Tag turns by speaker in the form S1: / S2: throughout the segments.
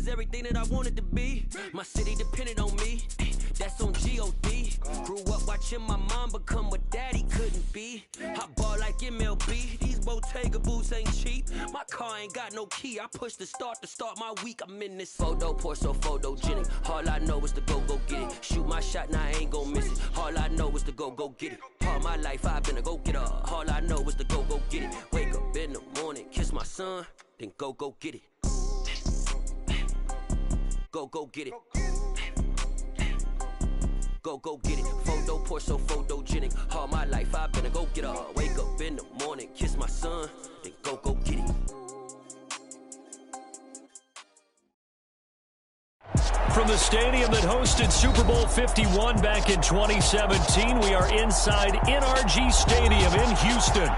S1: is everything that I wanted to be. My city depended on me. That's on G.O.D. Grew up watching my mom become what daddy couldn't be. I ball like MLB. These Bottega boots ain't cheap. My car ain't got no key. I push the start to start my week. I'm in this photo, pour so photogenic. All I know is to go get it. Shoot my shot, now I ain't gon' miss it. All I know is to go get it. All my life I've been a go-getter. All I know is to go get it. Wake up in the morning, kiss my son, then go get it. Go get it. Go get it. Photo, pour so photogenic. All my life I've been a go-getter. Wake up in the morning, kiss my son, then go get it.
S2: From the stadium that hosted Super Bowl 51 back in 2017, we are inside NRG Stadium in Houston.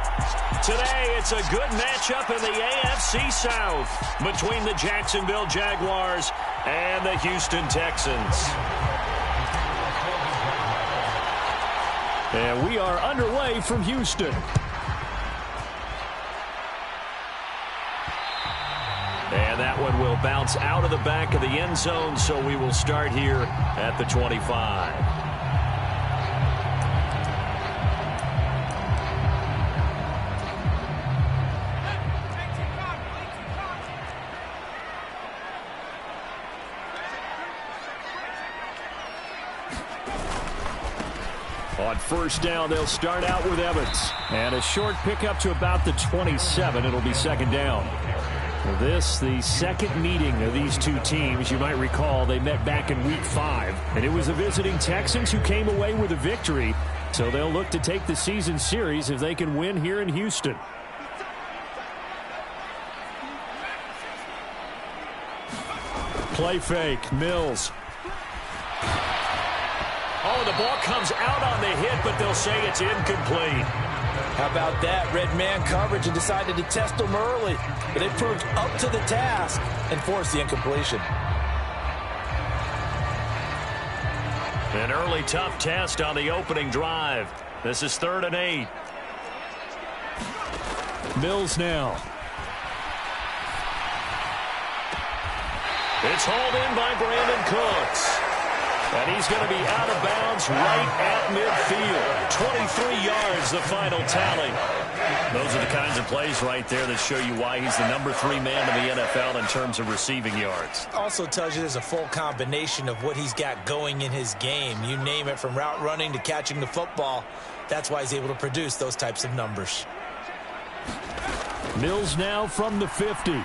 S2: Today, it's a good matchup in the AFC South between the Jacksonville Jaguars and the Houston Texans. And we are underway from Houston. And that one will bounce out of the back of the end zone, so we will start here at the 25. On first down, they'll start out with Evans. And a short pickup to about the 27. It'll be second down. This, the second meeting of these two teams. You might recall they met back in Week 5. And it was the visiting Texans who came away with a victory. So they'll look to take the season series if they can win here in Houston. Play fake, Mills. Oh, the ball comes out on the hit, but they'll say it's incomplete.
S3: How about that? Red man coverage and decided to test them early. But they proved up to the task and forced the incompletion.
S2: An early tough test on the opening drive. This is 3rd and 8. Mills now. It's hauled in by Brandon Cooks. And he's going to be out of bounds right at midfield. 23 yards, the final tally. Those are the kinds of plays right there that show you why he's the number 3 man in the NFL in terms of receiving yards.
S3: Also tells you there's a full combination of what he's got going in his game. You name it, from route running to catching the football. That's why he's able to produce those types of numbers.
S2: Mills now from the 50.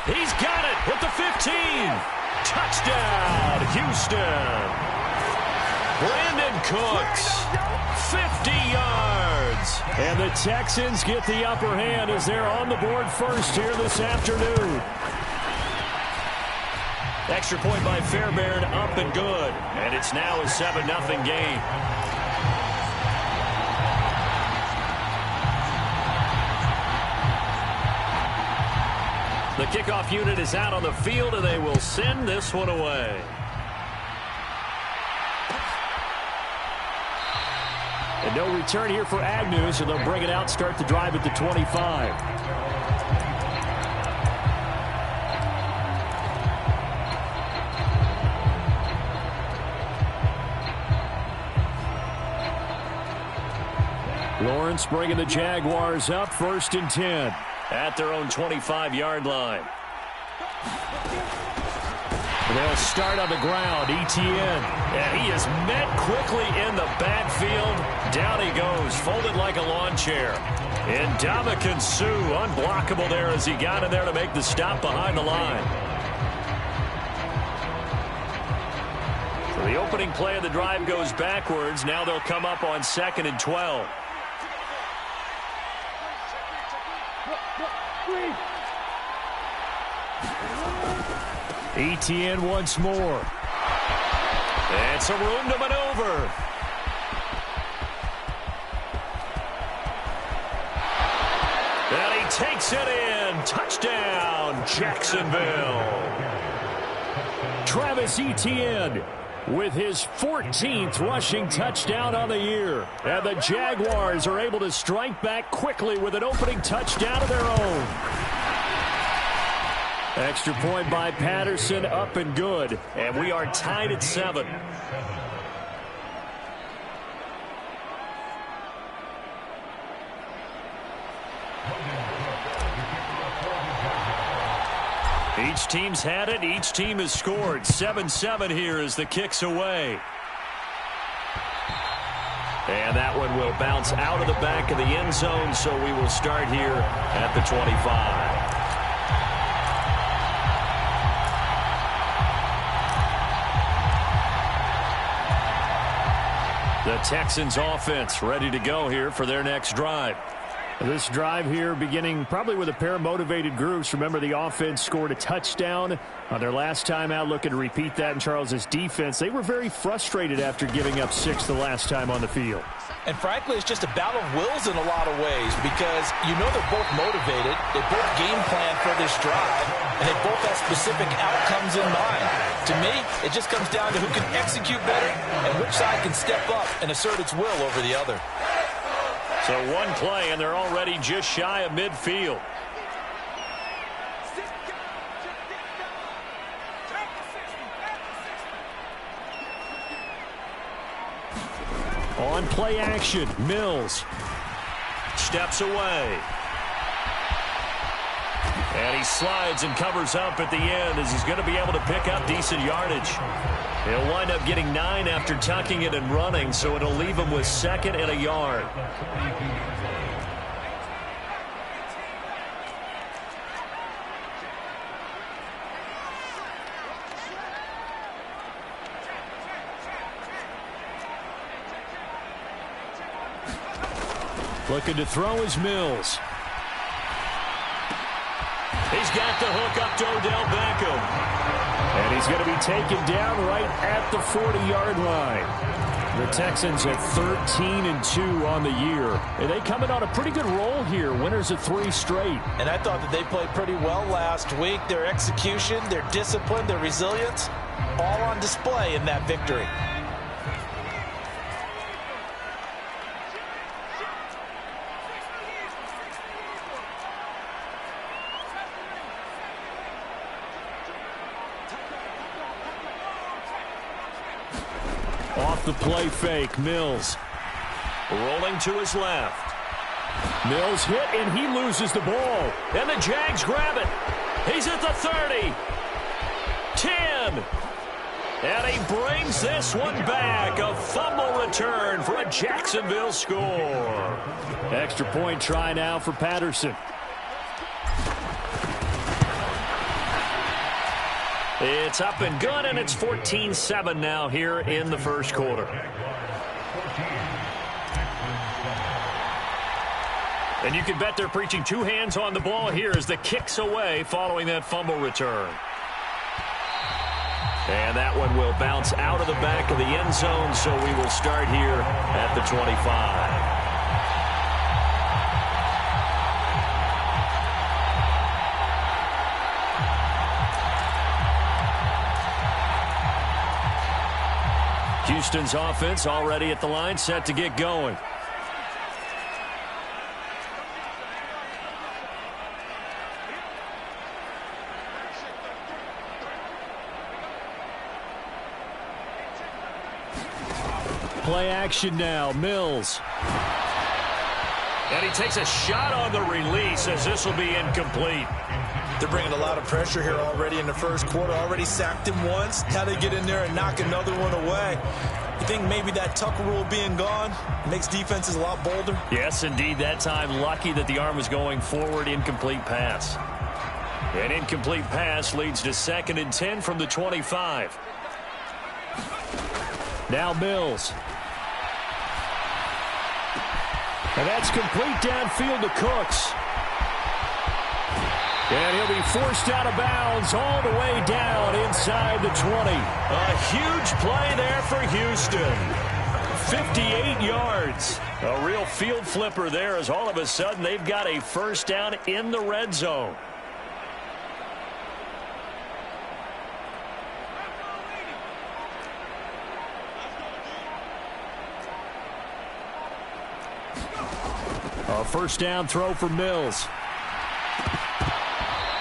S2: He's got it at the 15. Touchdown, Houston. Brandon Cooks, 50 yards. And the Texans get the upper hand as they're on the board first here this afternoon. Extra point by Fairbairn, up and good. And it's now a 7-0 game. The kickoff unit is out on the field, and they will send this one away. And no return here for Agnew, so they'll bring it out, start the drive at the 25. Lawrence bringing the Jaguars up, 1st and 10. At their own 25-yard line. They'll start on the ground. Etienne. And he is met quickly in the backfield. Down he goes, folded like a lawn chair. And Ndamukong Suh, unblockable there as he got in there to make the stop behind the line. So the opening play of the drive goes backwards. Now they'll come up on 2nd and 12. Etienne once more. And some room to maneuver. And he takes it in. Touchdown, Jacksonville. Travis Etienne with his 14th rushing touchdown on the year. And the Jaguars are able to strike back quickly with an opening touchdown of their own. Extra point by Patterson, up and good. And we are tied at 7. Each team's had it. Each team has scored. 7-7 here as the kick's away. And that one will bounce out of the back of the end zone, so we will start here at the 25. The Texans offense ready to go here for their next drive. This drive here beginning probably with a pair of motivated groups. Remember, the offense scored a touchdown on their last time out. Looking to repeat that in Charles's defense. They were very frustrated after giving up 6 the last time on the field.
S3: And frankly, it's just a battle of wills in a lot of ways because you know they're both motivated. They both game plan for this drive, and they both have specific outcomes in mind. To me, it just comes down to who can execute better and which side can step up and assert its will over the other.
S2: So one play, and they're already just shy of midfield. On play action, Mills steps away. And he slides and covers up at the end as he's going to be able to pick up decent yardage. He'll wind up getting 9 after tucking it and running, so it'll leave him with 2nd and a yard. Looking to throw is Mills. He's got the hook up to Odell Beckham. And he's going to be taken down right at the 40-yard line. The Texans at 13-2 on the year. And they come in on a pretty good roll here. Winners of 3 straight.
S3: And I thought that they played pretty well last week. Their execution, their discipline, their resilience, all on display in that victory.
S2: Off the play fake, Mills rolling to his left. Mills hit, and he loses the ball. And the Jags grab it. He's at the 30. 10. And he brings this one back. A fumble return for a Jacksonville score. Extra point try now for Patterson. It's up and good, and it's 14-7 now here in the first quarter. And you can bet they're preaching 2 hands on the ball here as the kick's away following that fumble return. And that one will bounce out of the back of the end zone, so we will start here at the 25. Houston's offense already at the line, set to get going. Play action now, Mills. And he takes a shot on the release as this will be incomplete.
S3: They're bringing a lot of pressure here already in the first quarter. Already sacked him once. How to get in there and knock another one away. You think maybe that Tucker rule being gone makes defenses a lot bolder?
S2: Yes, indeed. That time, lucky that the arm was going forward. Incomplete pass. An incomplete pass leads to 2nd and 10 from the 25. Now Mills. And that's complete downfield to Cooks. And he'll be forced out of bounds all the way down inside the 20. A huge play there for Houston. 58 yards. A real field flipper there as all of a sudden they've got a first down in the red zone. A first down throw for Mills.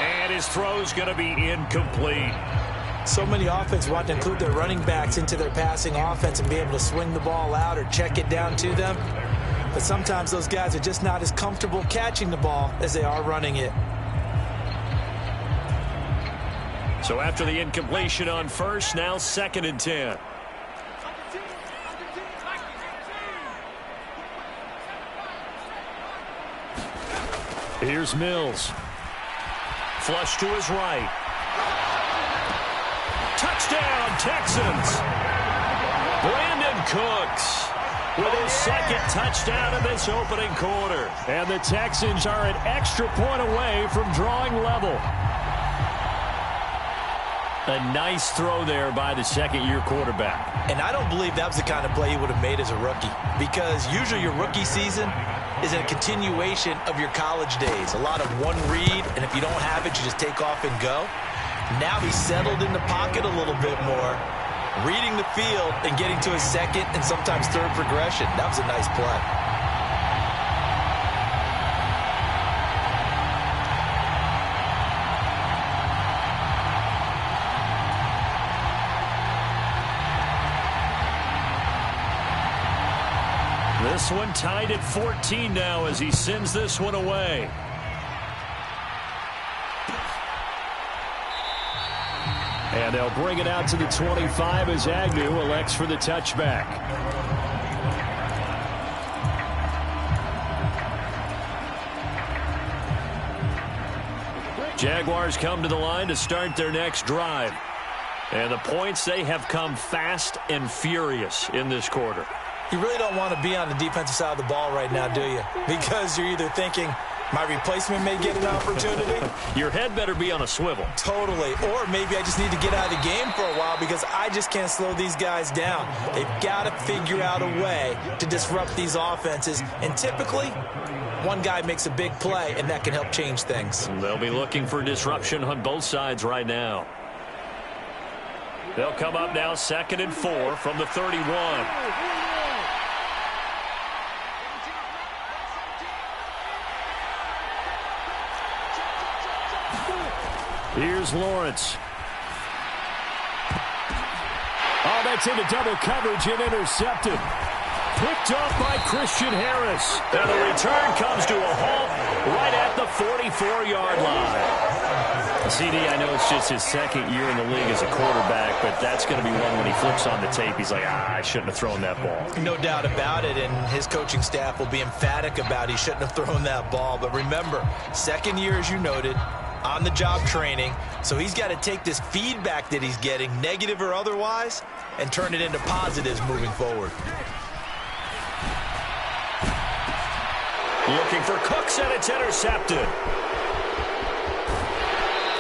S2: And his throw's going to be incomplete.
S3: So many offenses want to include their running backs into their passing offense and be able to swing the ball out or check it down to them. But sometimes those guys are just not as comfortable catching the ball as they are running it.
S2: So after the incompletion on first, now 2nd and 10. Here's Mills. Flush to his right. Touchdown, Texans. Brandon Cooks with his 2nd touchdown in this opening quarter. And the Texans are an extra point away from drawing level. A nice throw there by the second-year quarterback.
S3: And I don't believe that was the kind of play he would have made as a rookie, because usually your rookie season is a continuation of your college days. A lot of one read, and if you don't have it, you just take off and go. Now he's settled in the pocket a little bit more, reading the field and getting to his 2nd and sometimes 3rd progression. That was a nice play.
S2: This one tied at 14 now as he sends this one away. And they'll bring it out to the 25 as Agnew elects for the touchback. Jaguars come to the line to start their next drive. And the points, they have come fast and furious in this quarter.
S3: You really don't want to be on the defensive side of the ball right now, do you? Because you're either thinking, my replacement may get an opportunity.
S2: Your head better be on a swivel.
S3: Totally. Or maybe I just need to get out of the game for a while because I just can't slow these guys down. They've got to figure out a way to disrupt these offenses. And typically, one guy makes a big play, and that can help change things.
S2: They'll be looking for disruption on both sides right now. They'll come up now 2nd and 4 from the 31. Here's Lawrence. Oh, that's into double coverage and intercepted. Picked off by Christian Harris. And the return comes to a halt right at the 44-yard line. CD, I know it's just his 2nd year in the league as a quarterback, but that's going to be one when he flips on the tape. He's like, I shouldn't have thrown that ball.
S3: No doubt about it, and his coaching staff will be emphatic about he shouldn't have thrown that ball. But remember, 2nd year, as you noted, on-the-job training, so he's got to take this feedback that he's getting, negative or otherwise, and turn it into positives moving forward.
S2: Looking for Cooks, and it's intercepted.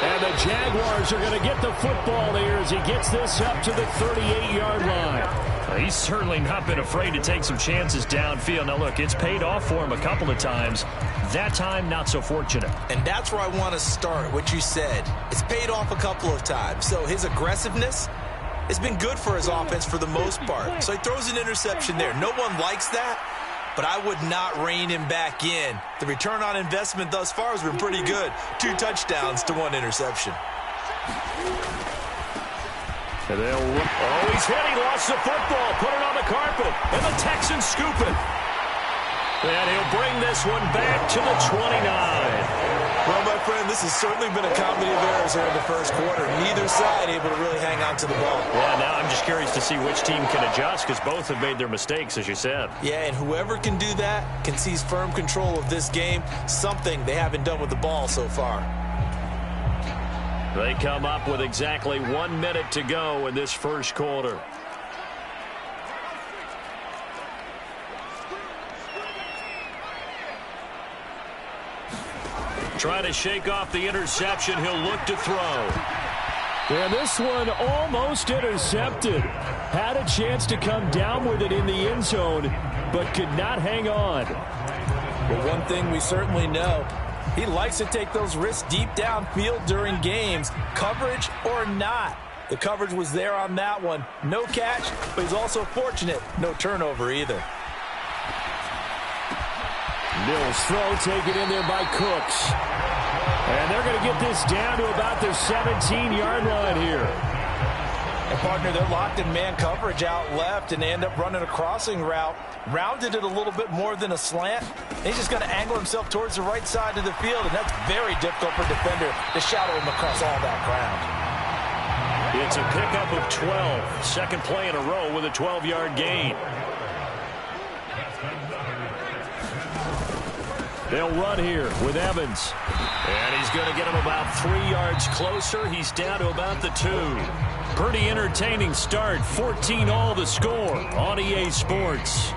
S2: And the Jaguars are going to get the football here as he gets this up to the 38-yard line. He's certainly not been afraid to take some chances downfield. Now, look, it's paid off for him a couple of times. That time, not so fortunate.
S3: And that's where I want to start, what you said. It's paid off a couple of times. So his aggressiveness has been good for his offense for the most part. So he throws an interception there. No one likes that, but I would not rein him back in. The return on investment thus far has been pretty good. 2 touchdowns to 1 interception.
S2: And he's hit. He lost the football. Put it on the carpet. And the Texans scoop it. And he'll bring this one back to the 29.
S3: Well, my friend, this has certainly been a comedy of errors here in the first quarter. Neither side able to really hang on to the ball.
S2: Yeah, now I'm just curious to see which team can adjust because both have made their mistakes, as you said.
S3: Yeah, and whoever can do that can seize firm control of this game, something they haven't done with the ball so far.
S2: They come up with exactly 1 minute to go in this first quarter. Trying to shake off the interception. He'll look to throw. And this one almost intercepted. Had a chance to come down with it in the end zone, but could not hang on.
S3: Well, one thing we certainly know, he likes to take those risks deep downfield during games, coverage or not. The coverage was there on that one. No catch, but he's also fortunate. No turnover either.
S2: Mills throw taken in there by Cooks. And they're going to get this down to about their 17-yard line here.
S3: And, partner, they're locked in man coverage out left, and they end up running a crossing route. Rounded it a little bit more than a slant. He's just going to angle himself towards the right side of the field, and that's very difficult for a defender to shadow him across all that ground.
S2: It's a pickup of 12. Second play in a row with a 12-yard gain. They'll run here with Evans. And he's going to get him about 3 yards closer. He's down to about the 2. Pretty entertaining start. 14-all the score on EA Sports.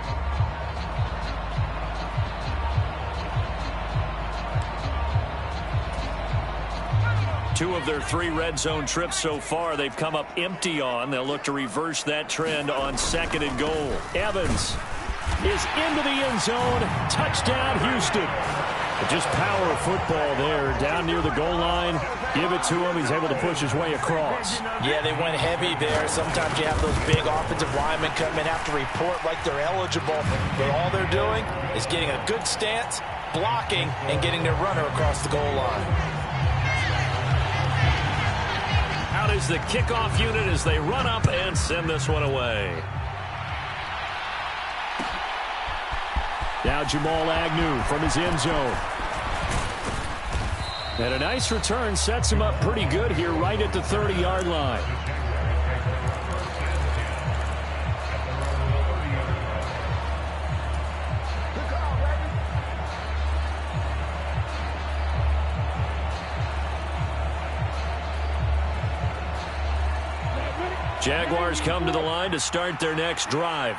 S2: Two of their 3 red zone trips so far, they've come up empty on. They'll look to reverse that trend on 2nd and goal. Evans is into the end zone. Touchdown, Houston. Just power of football there down near the goal line. Give it to him. He's able to push his way across.
S3: Yeah, they went heavy there. Sometimes you have those big offensive linemen come in, have to report like they're eligible. But all they're doing is getting a good stance, blocking, and getting their runner across the goal line.
S2: Out is the kickoff unit as they run up and send this one away. Now Jamal Agnew from his end zone. And a nice return sets him up pretty good here right at the 30-yard line. Jaguars come to the line to start their next drive.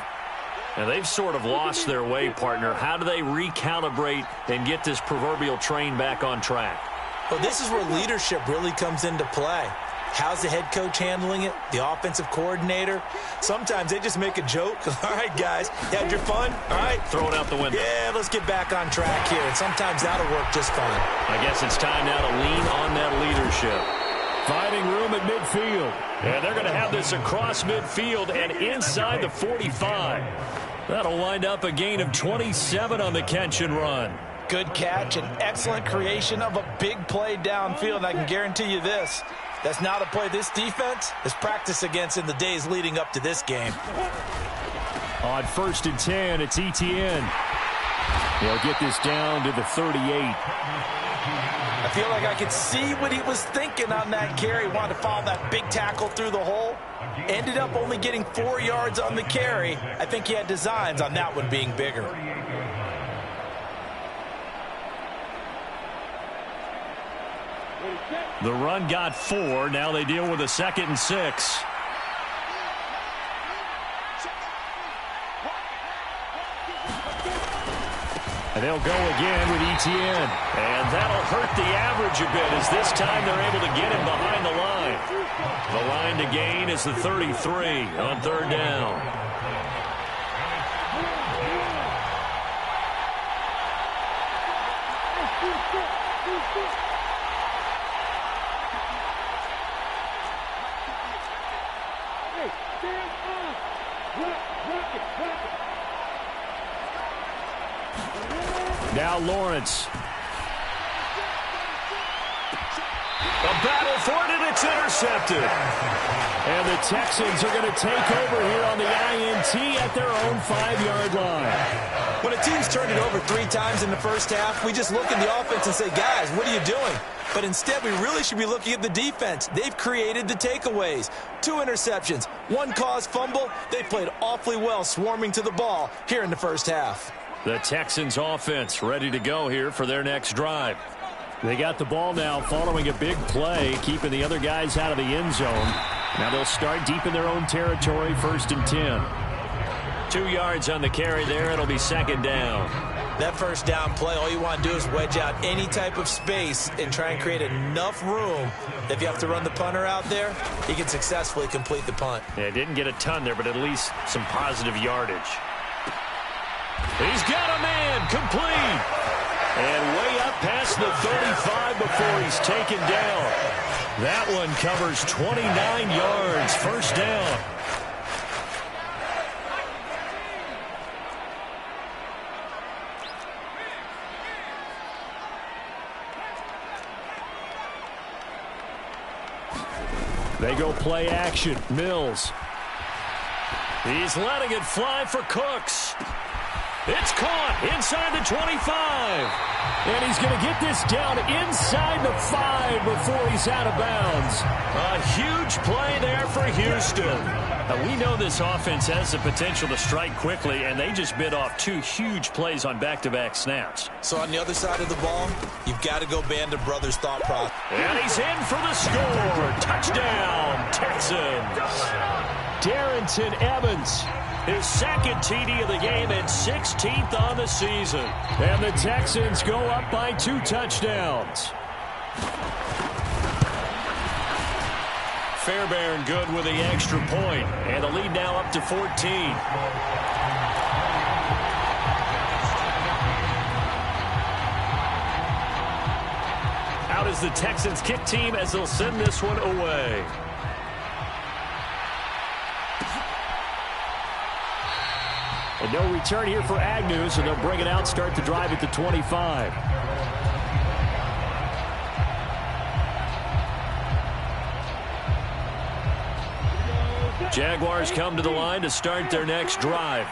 S2: And they've sort of lost their way, partner. How do they recalibrate and get this proverbial train back on track?
S3: Well, this is where leadership really comes into play. How's the head coach handling it? The offensive coordinator? Sometimes they just make a joke. All right, guys, you had your fun? All right.
S2: Throw it out the window.
S3: Yeah, let's get back on track here. And sometimes that'll work just fine.
S2: I guess it's time now to lean on that leadership. Finding room at midfield. And they're going to have this across midfield and inside the 45. That'll wind up a gain of 27 on the catch and run.
S3: Good catch and excellent creation of a big play downfield. And I can guarantee you this. That's not a play this defense has practiced against in the days leading up to this game.
S2: On 1st and 10, it's Etienne. They'll get this down to the 38.
S3: I feel like I could see what he was thinking on that carry. Wanted to follow that big tackle through the hole. Ended up only getting 4 yards on the carry. I think he had designs on that one being bigger.
S2: The run got 4. Now they deal with a 2nd and 6. And they'll go again with Etienne. And that'll hurt the average a bit as this time they're able to get him behind the line. The line to gain is the 33 on 3rd down. Now Lawrence. A battle for it, and it's intercepted. And the Texans are going to take over here on the INT at their own 5-yard line.
S3: When a team's turned it over 3 times in the first half, we just look at the offense and say, guys, what are you doing? But instead, we really should be looking at the defense. They've created the takeaways. 2 interceptions, 1 caused fumble. They played awfully well swarming to the ball here in the first half.
S2: The Texans offense ready to go here for their next drive. They got the ball now following a big play, keeping the other guys out of the end zone. Now they'll start deep in their own territory, 1st and 10. 2 yards on the carry there. It'll be 2nd down.
S3: That first down play, all you want to do is wedge out any type of space and try and create enough room that if you have to run the punter out there, he can successfully complete the punt.
S2: Yeah, didn't get a ton there, but at least some positive yardage. He's got a man, complete. And way up past the 35 before he's taken down. That one covers 29 yards, 1st down. They go play action. Mills. He's letting it fly for Cooks. It's caught inside the 25. And he's going to get this down inside the 5 before he's out of bounds. A huge play there for Houston. Now, we know this offense has the potential to strike quickly, and they just bit off 2 huge plays on back-to-back snaps.
S3: So on the other side of the ball, you've got to go Band of Brothers thought process.
S2: And he's in for the score. Touchdown, Texans. Darrington Evans, his second TD of the game and 16th on the season. And the Texans go up by 2 touchdowns. Fairbairn good with the extra point. And the lead now up to 14. Out is the Texans kick team as they'll send this one away. And no return here for Agnew, so they'll bring it out, start the drive at the 25. Jaguars come to the line to start their next drive.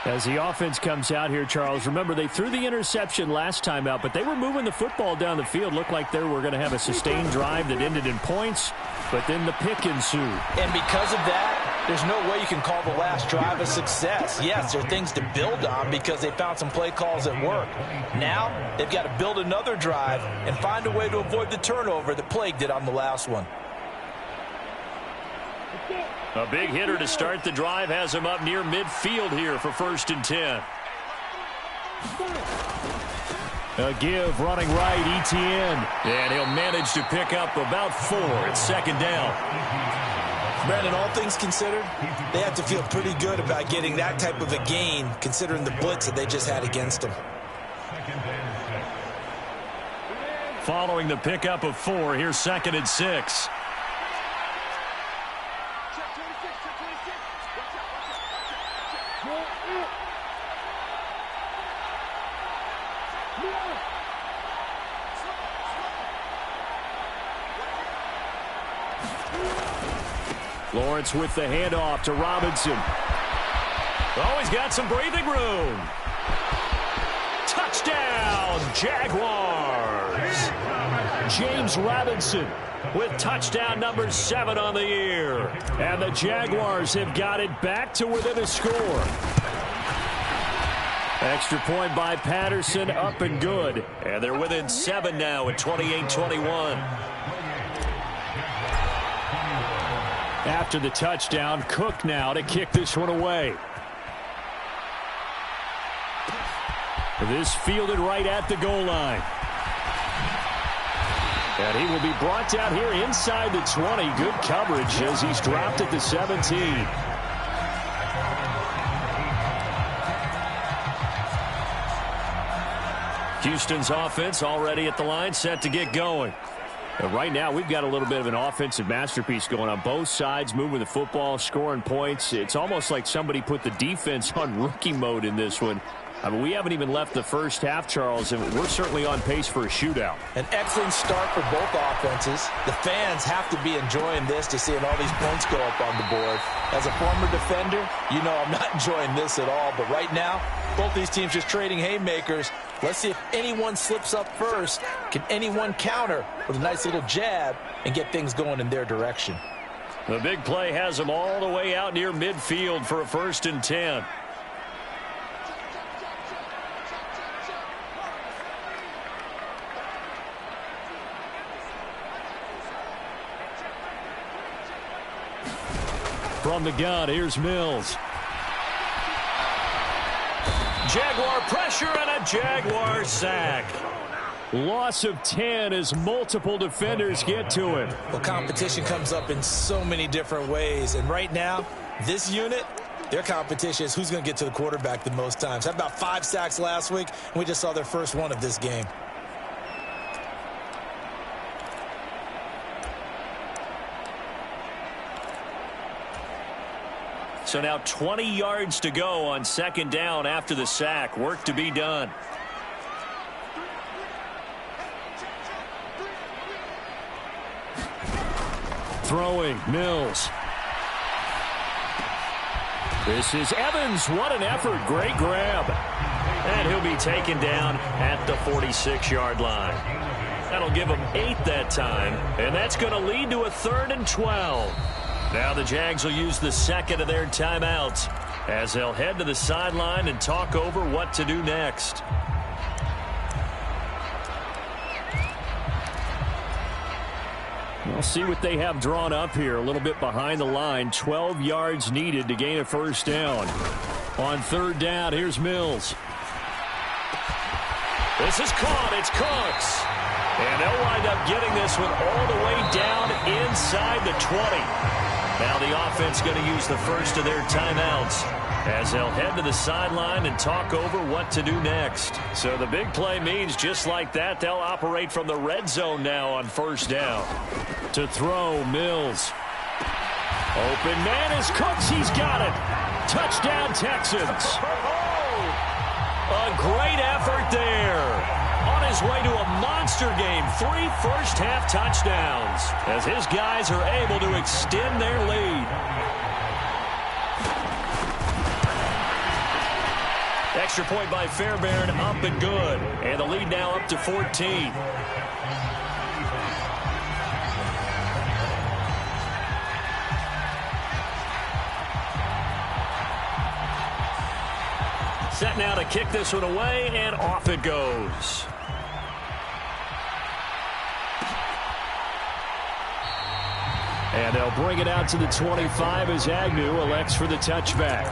S2: As the offense comes out here, Charles, remember they threw the interception last time out, but they were moving the football down the field. Looked like they were going to have a sustained drive that ended in points, but then the pick ensued. And because of that, there's no way you can call the last drive a success. Yes, there are things to build on because they found some play calls that work. Now, they've got to build another drive and find a way to avoid the turnover that plagued it on the last one. A big hitter to start the drive has him up near midfield here for 1st and 10. A give running right, Etienne. And he'll manage to pick up about 4. It's 2nd down.
S3: Brandon, all things considered, they have to feel pretty good about getting that type of a gain considering the blitz that they just had against them.
S2: Following the pickup of 4, here's 2nd and 6. Lawrence with the handoff to Robinson. Oh, he's got some breathing room. Touchdown, Jaguars. James Robinson with touchdown number 7 on the year. And the Jaguars have got it back to within a score. Extra point by Patterson, up and good. And they're within 7 now at 28-21. After the touchdown, Cook now to kick this one away. This fielded right at the goal line. And he will be brought down here inside the 20. Good coverage as he's dropped at the 17. Houston's offense already at the line, set to get going. And right now, we've got a little bit of an offensive masterpiece going on both sides, moving the football, scoring points. It's almost like somebody put the defense on rookie mode in this one. I mean, we haven't even left the first half, Charles, and we're certainly on pace for a shootout.
S3: An excellent start for both offenses. The fans have to be enjoying this to seeing all these points go up on the board. As a former defender, you know I'm not enjoying this at all. But right now, both these teams just trading haymakers. Let's see if anyone slips up first. Can anyone counter with a nice little jab and get things going in their direction?
S2: The big play has them all the way out near midfield for a 1st and 10. From the gun, here's Mills. Jaguar pressure and a Jaguar sack. Loss of 10 as multiple defenders get to him.
S3: Well, competition comes up in so many different ways. And right now, this unit, their competition is who's going to get to the quarterback the most times. Had about 5 sacks last week, and we just saw their first one of this game.
S2: So now 20 yards to go on 2nd down after the sack. Work to be done. throwing, Mills. This is Evans. What an effort. Great grab. And he'll be taken down at the 46-yard line. That'll give them 8 that time, and that's going to lead to a 3rd and 12. Now the Jags will use the second of their timeouts as they'll head to the sideline and talk over what to do next. We'll see what they have drawn up here. A little bit behind the line. 12 yards needed to gain a first down. On 3rd down, here's Mills. This is caught. It's Cooks. And they'll wind up getting this one all the way down inside the 20. Now the offense going to use the first of their timeouts as they'll head to the sideline and talk over what to do next. So the big play means just like that, they'll operate from the red zone now on 1st down. To throw, Mills. Open man is Cooks. He's got it. Touchdown, Texans. A great effort there. On his way to a monster game, 3 first-half touchdowns as his guys are able to extend their lead. Extra point by Fairbairn, up and good. And the lead now up to 14. Set now to kick this one away, and off it goes. And they'll bring it out to the 25 as Agnew elects for the touchback.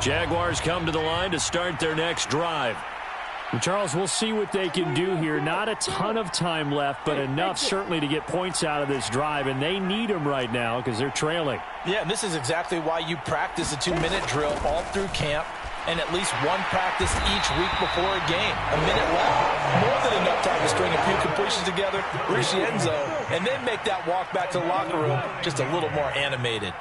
S2: Jaguars come to the line to start their next drive. And Charles, we'll see what they can do here. Not a ton of time left, but enough certainly to get points out of this drive, and they need them right now because they're trailing.
S3: Yeah, and this is exactly why you practice a 2-minute drill all through camp and at least one practice each week before a game. A minute left, more than enough time to string a few completions together, reach the end zone, and then make that walk back to the locker room just a little more animated.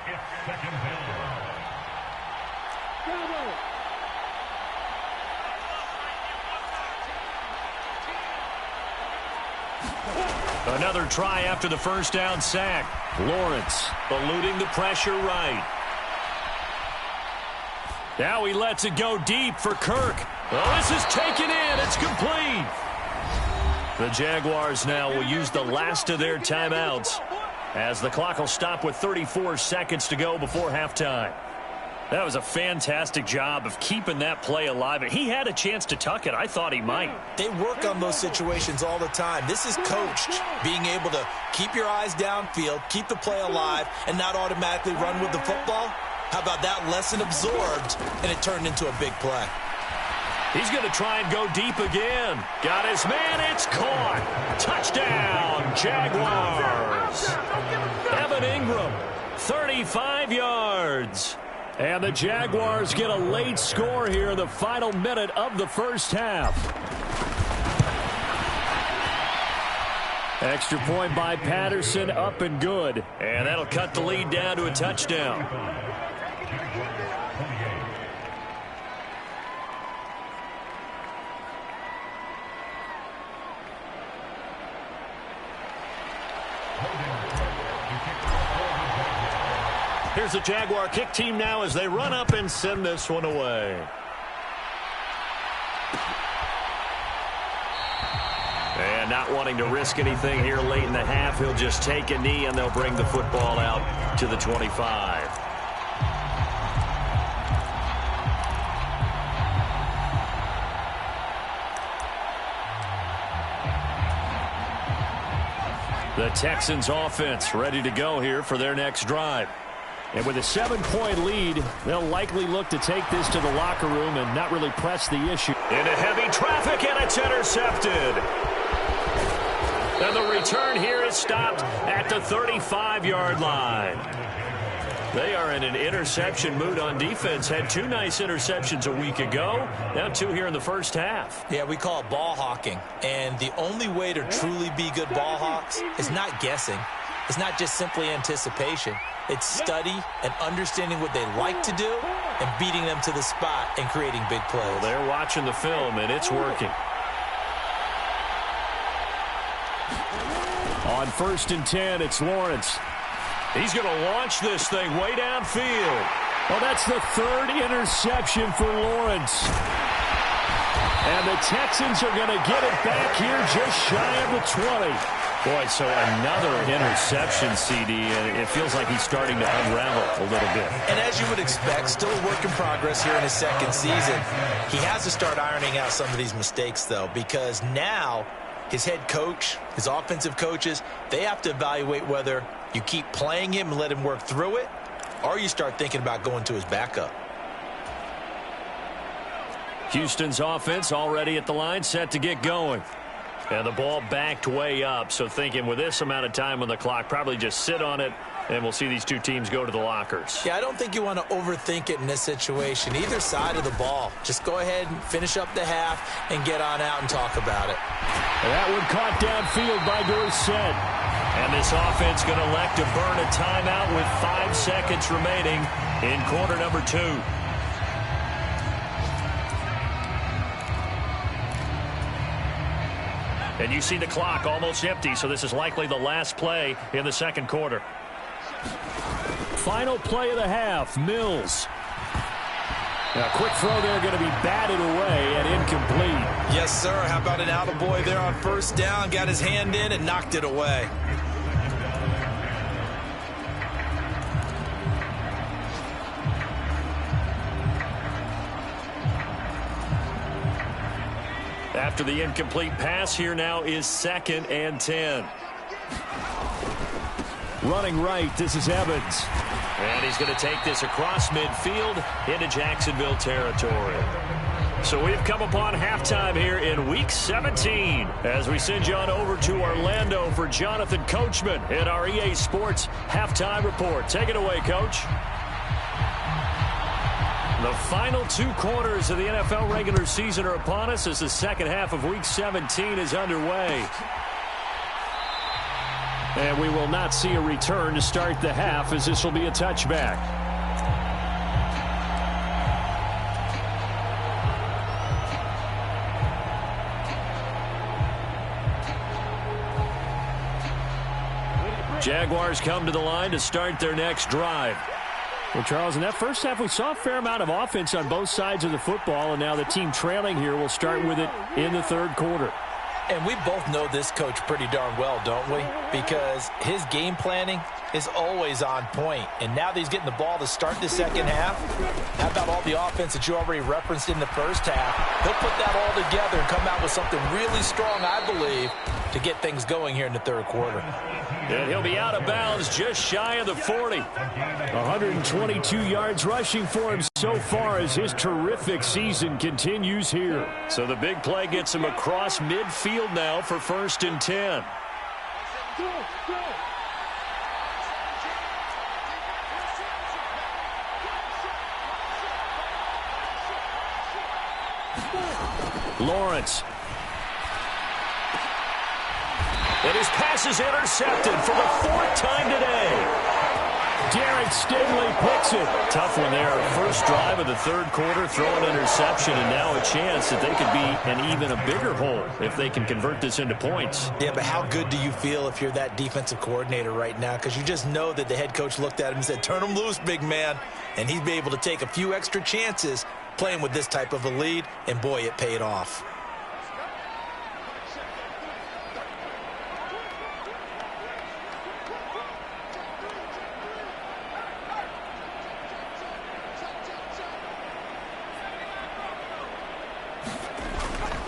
S2: Another try after the first down sack. Lawrence eluding the pressure right. Now he lets it go deep for Kirk. Well, this is taken in. It's complete. The Jaguars now will use the last of their timeouts as the clock will stop with 34 seconds to go before halftime. That was a fantastic job of keeping that play alive. He had a chance to tuck it. I thought he might.
S3: They work on those situations all the time. This is coached, being able to keep your eyes downfield, keep the play alive, and not automatically run with the football. How about that lesson absorbed, and it turned into a big play.
S2: He's going to try and go deep again. Got his man. It's caught. Touchdown, Jaguars. Evan Ingram, 35 yards. And the Jaguars get a late score here in the final minute of the first half. Extra point by Patterson, up and good. And that'll cut the lead down to a touchdown. Here's the Jaguar kick team now as they run up and send this one away. And not wanting to risk anything here late in the half, he'll just take a knee and they'll bring the football out to the 25. The Texans offense ready to go here for their next drive. And with a 7-point lead, they'll likely look to take this to the locker room and not really press the issue. Into heavy traffic, and it's intercepted. And the return here is stopped at the 35-yard line. They are in an interception mood on defense. Had 2 nice interceptions a week ago. Now 2 here in the first half.
S3: Yeah, we call it ball hawking. And the only way to truly be good ball hawks is not guessing. is not just simply anticipation. It's study and understanding what they like to do and beating them to the spot and creating big plays.
S2: Well, they're watching the film, and it's working. On 1st and 10, it's Lawrence. He's going to launch this thing way downfield. Well, that's the 3rd interception for Lawrence. And the Texans are going to get it back here just shy of the 20. Boy, so another interception, CD, and it feels like he's starting to unravel a little bit.
S3: And as you would expect, still a work in progress here in his 2nd season. He has to start ironing out some of these mistakes, though, because now his head coach, his offensive coaches, they have to evaluate whether you keep playing him and let him work through it, or you start thinking about going to his backup.
S2: Houston's offense already at the line, set to get going. And the ball backed way up, so thinking with this amount of time on the clock, probably just sit on it, and we'll see these two teams go to the lockers.
S3: Yeah, I don't think you want to overthink it in this situation. Either side of the ball. Just go ahead and finish up the half and get on out and talk about it.
S2: And that one caught downfield by Dorsett. And this offense going to elect to burn a timeout with 5 seconds remaining in quarter number 2. And you see the clock almost empty, so this is likely the last play in the 2nd quarter. Final play of the half, Mills. Now, quick throw there going to be batted away and incomplete.
S3: Yes, sir. How about an attaboy there on 1st down? Got his hand in and knocked it away.
S2: After the incomplete pass, here now is 2nd and 10. Running right, this is Evans. And he's going to take this across midfield into Jacksonville territory. So we've come upon halftime here in Week 17 as we send you on over to Orlando for Jonathan Coachman in our EA Sports Halftime Report. Take it away, Coach. The final 2 quarters of the NFL regular season are upon us as the 2nd half of Week 17 is underway. And we will not see a return to start the half as this will be a touchback. Jaguars come to the line to start their next drive. Well, Charles, in that first half, we saw a fair amount of offense on both sides of the football, and now the team trailing here will start with it in the 3rd quarter.
S3: And we both know this coach pretty darn well, don't we? Because his game planning is always on point. And now that he's getting the ball to start the 2nd half, how about all the offense that you already referenced in the 1st half? He'll put that all together and come out with something really strong, I believe, to get things going here in the 3rd quarter.
S2: And he'll be out of bounds just shy of the 40. 122 yards rushing for him so far as his terrific season continues here. So the big play gets him across midfield now for 1st and 10. Lawrence. And his pass is intercepted for the 4th time today. Derek Stingley picks it. Tough one there. First drive of the 3rd quarter, throw an interception, and now a chance that they could be in even a bigger hole if they can convert this into points.
S3: Yeah, but how good do you feel if you're that defensive coordinator right now? Because you just know that the head coach looked at him and said, turn him loose, big man. And he'd be able to take a few extra chances playing with this type of a lead, and boy, it paid off.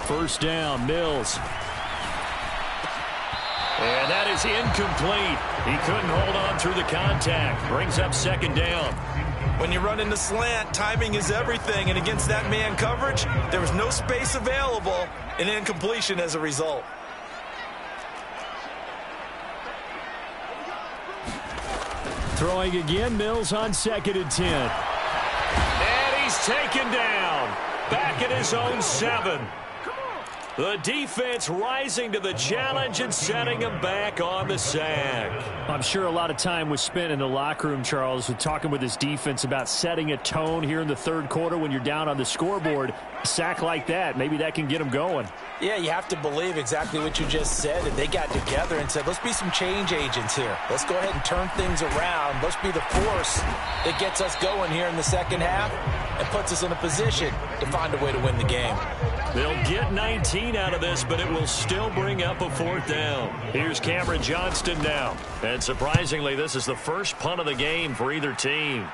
S2: First down, Mills. And that is incomplete. He couldn't hold on through the contact. Brings up 2nd down.
S3: When you run in the slant, timing is everything. And against that man coverage, there was no space available. An incompletion as a result.
S2: Throwing again, Mills on 2nd and 10. And he's taken down. Back at his own 7. The defense rising to the challenge and setting them back on the sack. I'm sure a lot of time was spent in the locker room, Charles, with talking with his defense about setting a tone here in the third quarter when you're down on the scoreboard. A sack like that, maybe that can get them going.
S3: Yeah, you have to believe exactly what you just said. And they got together and said, let's be some change agents here. Let's go ahead and turn things around. Let's be the force that gets us going here in the second half and puts us in a position to find a way to win the game.
S2: They'll get 19 out of this, but it will still bring up a fourth down. Here's Cameron Johnston now. And surprisingly, this is the first punt of the game for either team.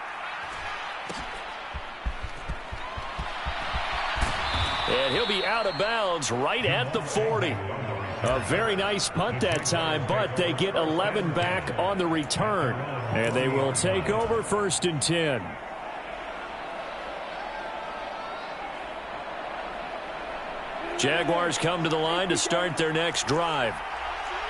S2: And he'll be out of bounds right at the 40. A very nice punt that time, but they get 11 back on the return. And they will take over 1st and 10. Jaguars come to the line to start their next drive.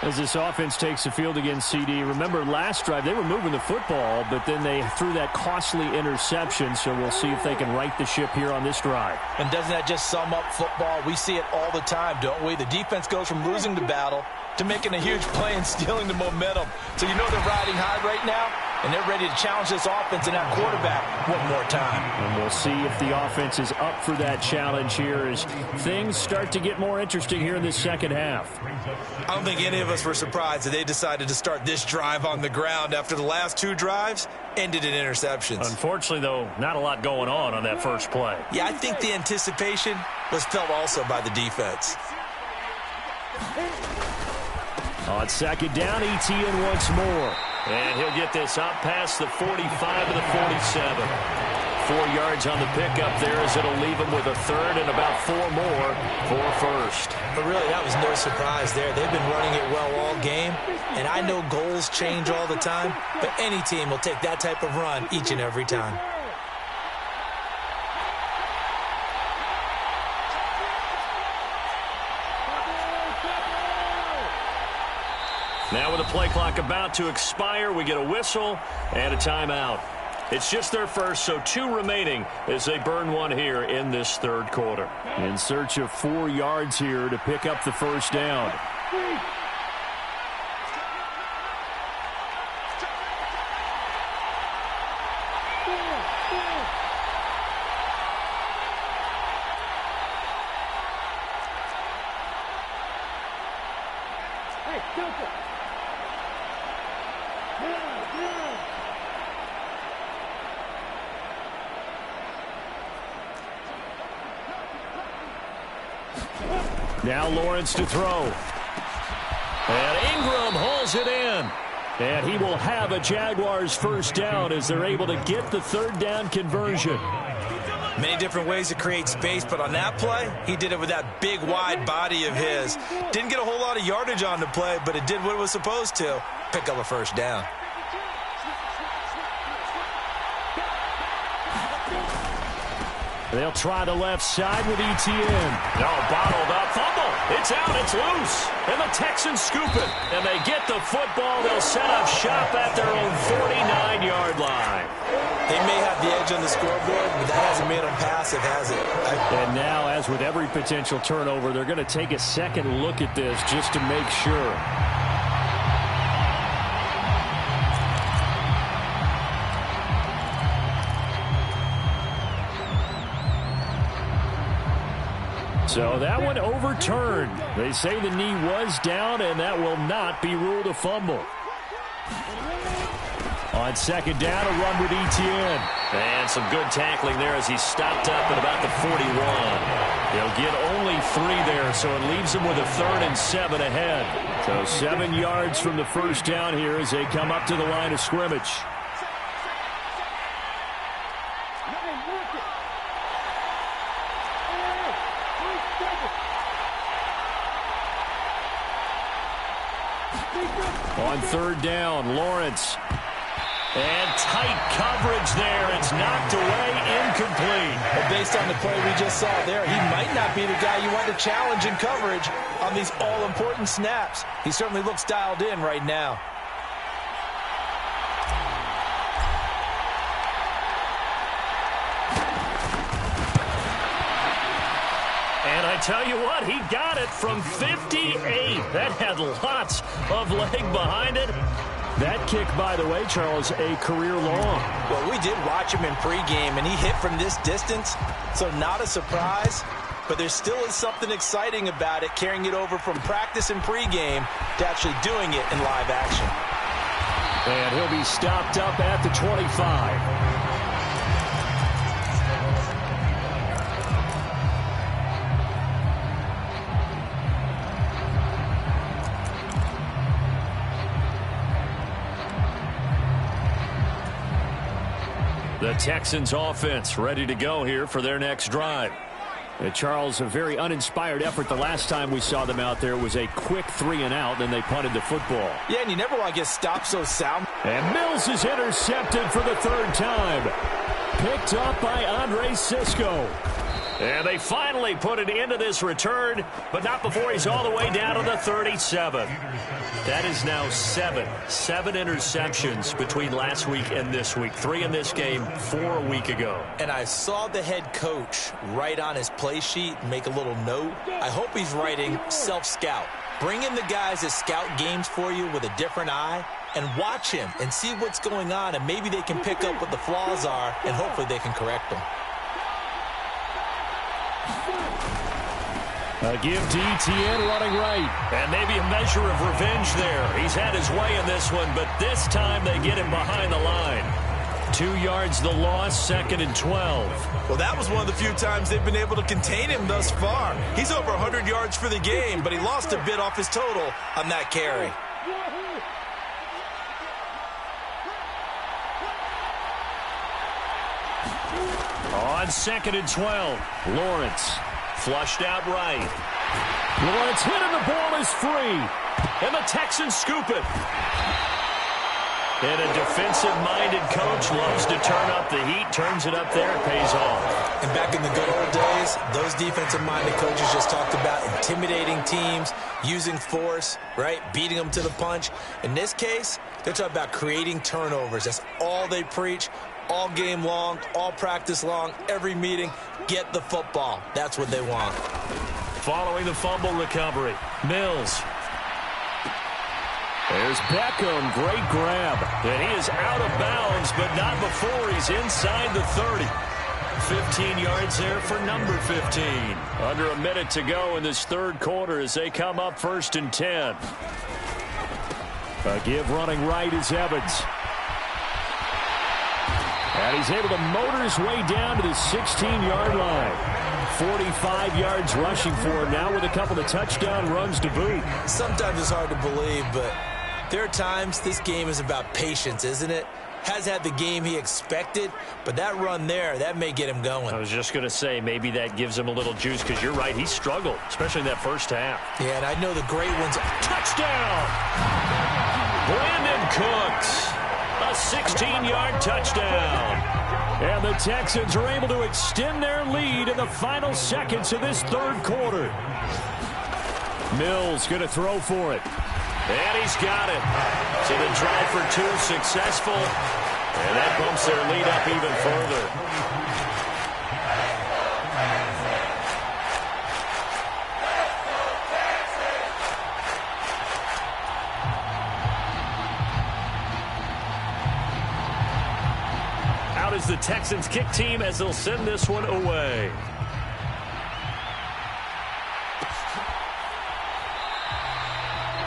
S2: As this offense takes the field against CD, remember last drive they were moving the football, but then they threw that costly interception, so we'll see if they can right the ship here on this drive.
S3: And doesn't that just sum up football? We see it all the time, don't we? The defense goes from losing the battle to making a huge play and stealing the momentum. So you know they're riding high right now, and they're ready to challenge this offense and that quarterback one more time.
S2: And we'll see if the offense is up for that challenge here as things start to get more interesting here in this second half.
S3: I don't think any of us were surprised that they decided to start this drive on the ground after the last two drives ended in interceptions.
S2: Unfortunately, though, not a lot going on that first play.
S3: Yeah, I think the anticipation was felt also by the defense.
S2: On second down, Etienne once more. And he'll get this up past the 45 to the 47. 4 yards on the pickup there as it'll leave him with a third and about 4 more for first.
S3: But really, that was no surprise there. They've been running it well all game. And I know goals change all the time, but any team will take that type of run each and every time.
S2: Now with the play clock about to expire, we get a whistle and a timeout. It's just their first, so 2 remaining as they burn one here in this third quarter. In search of 4 yards here to pick up the first down. Now Lawrence to throw. And Ingram hauls it in. And he will have a Jaguars first down as they're able to get the third down conversion.
S3: Many different ways to create space, but on that play, he did it with that big, wide body of his. Didn't get a whole lot of yardage on the play, but it did what it was supposed to. Pick up a first down.
S2: They'll try the left side with Etienne. No, bottled up. Fumble. It's out. It's loose. And the Texans scoop it. And they get the football. They'll set up shop at their own 49-yard line.
S3: They may have the edge on the scoreboard, but that hasn't made them passive, has it?
S2: And now, as with every potential turnover, they're going to take a second look at this just to make sure. So that one overturned. They say the knee was down, and that will not be ruled a fumble. On second down, a run with Etienne. And some good tackling there as he stopped up at about the 41. They'll get only 3 there, so it leaves them with a 3rd and 7 ahead. So 7 yards from the first down here as they come up to the line of scrimmage. On third down, Lawrence. And tight coverage there. It's knocked away, incomplete.
S3: But based on the play we just saw there, he might not be the guy you want to challenge in coverage on these all-important snaps. He certainly looks dialed in right now.
S2: And I tell you what, he got it from 58. That had lots of leg behind it. That kick, by the way, Charles, a career long.
S3: Well, we did watch him in pregame, and he hit from this distance, so not a surprise. But there still is something exciting about it, carrying it over from practice and pregame to actually doing it in live action.
S2: And he'll be stopped up at the 25. The Texans offense ready to go here for their next drive. Charles, a very uninspired effort the last time we saw them out there was a quick 3-and-out, then they punted the football.
S3: Yeah, and you never want to get stopped so sound.
S2: And Mills is intercepted for the third time. Picked up by Andre Cisco. And they finally put it into this return, but not before he's all the way down to the 37. That is now seven interceptions between last week and this week. 3 in this game, 4 a week ago.
S3: And I saw the head coach write on his play sheet, make a little note. I hope he's writing self-scout. Bring in the guys that scout games for you with a different eye and watch him and see what's going on, and maybe they can pick up what the flaws are, and hopefully they can correct them.
S2: A give to Etienne running right. And maybe a measure of revenge there. He's had his way in this one, but this time they get him behind the line. 2 yards the loss, 2nd and 12.
S3: Well, that was one of the few times they've been able to contain him thus far. He's over 100 yards for the game, but he lost a bit off his total on that carry.
S2: On 2nd and 12, Lawrence flushed out right. Lawrence hit and the ball is free. And the Texans scoop it. And a defensive-minded coach loves to turn up the heat, turns it up there, it pays off.
S3: And back in the good old days, those defensive-minded coaches just talked about intimidating teams, using force, right, beating them to the punch. In this case, they're talking about creating turnovers. That's all they preach. All game long, all practice long, every meeting, get the football. That's what they want.
S2: Following the fumble recovery, Mills. There's Beckham, great grab. And he is out of bounds, but not before he's inside the 30. 15 yards there for number 15. Under a minute to go in this third quarter as they come up 1st and 10. A give running right is Evans. And he's able to motor his way down to the 16-yard line. 45 yards rushing for him now with a couple of touchdown runs to boot.
S3: Sometimes it's hard to believe, but there are times this game is about patience, isn't it? Has had the game he expected, but that run there, that may get him going.
S2: I was just going to say, maybe that gives him a little juice, because you're right, he struggled, especially in that first half.
S3: Yeah, and I know the great ones.
S2: Touchdown! Brandon Cooks. A 16-yard touchdown. And the Texans are able to extend their lead in the final seconds of this third quarter. Mills going to throw for it. And he's got it. So the drive for 2 successful. And that bumps their lead up even further. Is the Texans kick team as they'll send this one away.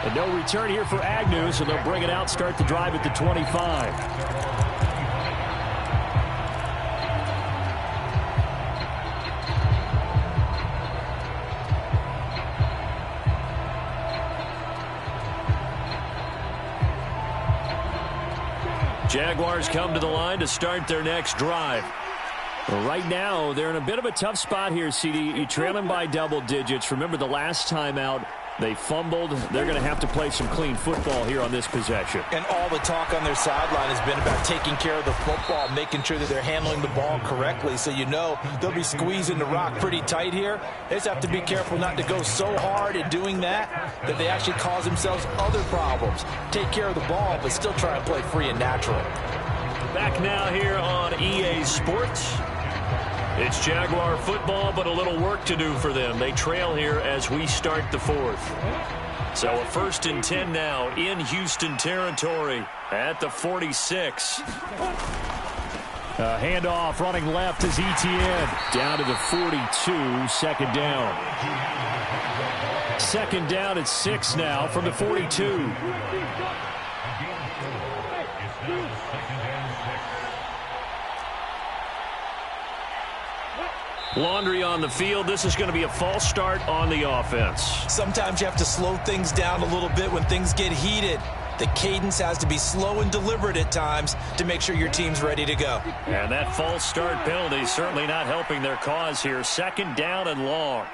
S2: And no return here for Agnew, so they'll bring it out, start the drive at the 25. Jaguars come to the line to start their next drive. Well, right now, they're in a bit of a tough spot here, CD. You trail them by double digits. Remember the last time out, they fumbled. They're going to have to play some clean football here on this possession.
S3: And all the talk on their sideline has been about taking care of the football, making sure that they're handling the ball correctly. So you know they'll be squeezing the rock pretty tight here. They just have to be careful not to go so hard at doing that that they actually cause themselves other problems. Take care of the ball, but still try and play free and natural.
S2: Back now here on EA Sports. It's Jaguar football, but a little work to do for them. They trail here as we start the fourth. So a 1st and 10 now in Houston territory at the 46. Handoff running left is Etienne. Down to the 42, 2nd down. 2nd down at 6 now from the 42. Laundry on the field. This is going to be a false start on the offense.
S3: Sometimes you have to slow things down a little bit when things get heated. The cadence has to be slow and deliberate at times to make sure your team's ready to go.
S2: And that false start penalty is certainly not helping their cause here. 2nd down and long.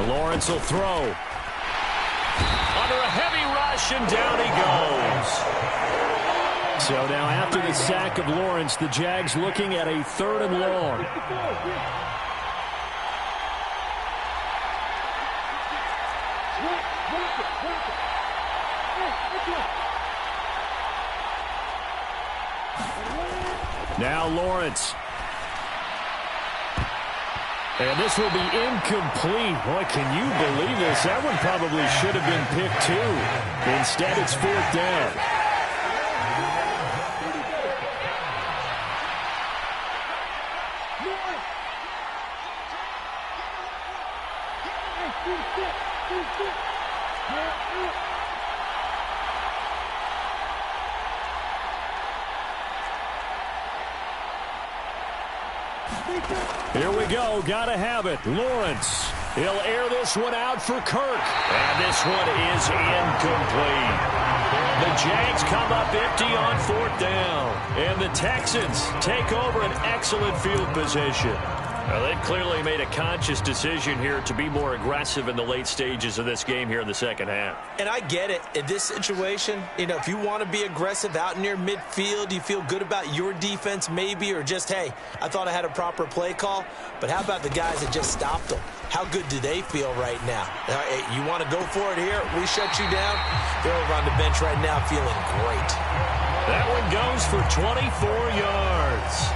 S2: Lawrence will throw. Under a heavy rush, and down he goes. So now after the sack of Lawrence, the Jags looking at a 3rd and long. Now Lawrence. And this will be incomplete. Boy, can you believe this? That one probably should have been picked too. Instead, it's 4th down. Here we go. Gotta have it. Lawrence. He'll air this one out for Kirk. And this one is incomplete. The Jags come up empty on 4th down. And the Texans take over an excellent field position. Well, they've clearly made a conscious decision here to be more aggressive in the late stages of this game here in the 2nd half.
S3: And I get it. In this situation, if you want to be aggressive out near midfield, you feel good about your defense maybe, or just, hey, I thought I had a proper play call. But how about the guys that just stopped them? How good do they feel right now? Hey, you want to go for it here? We shut you down? They're over on the bench right now feeling great.
S2: That one goes for 24 yards.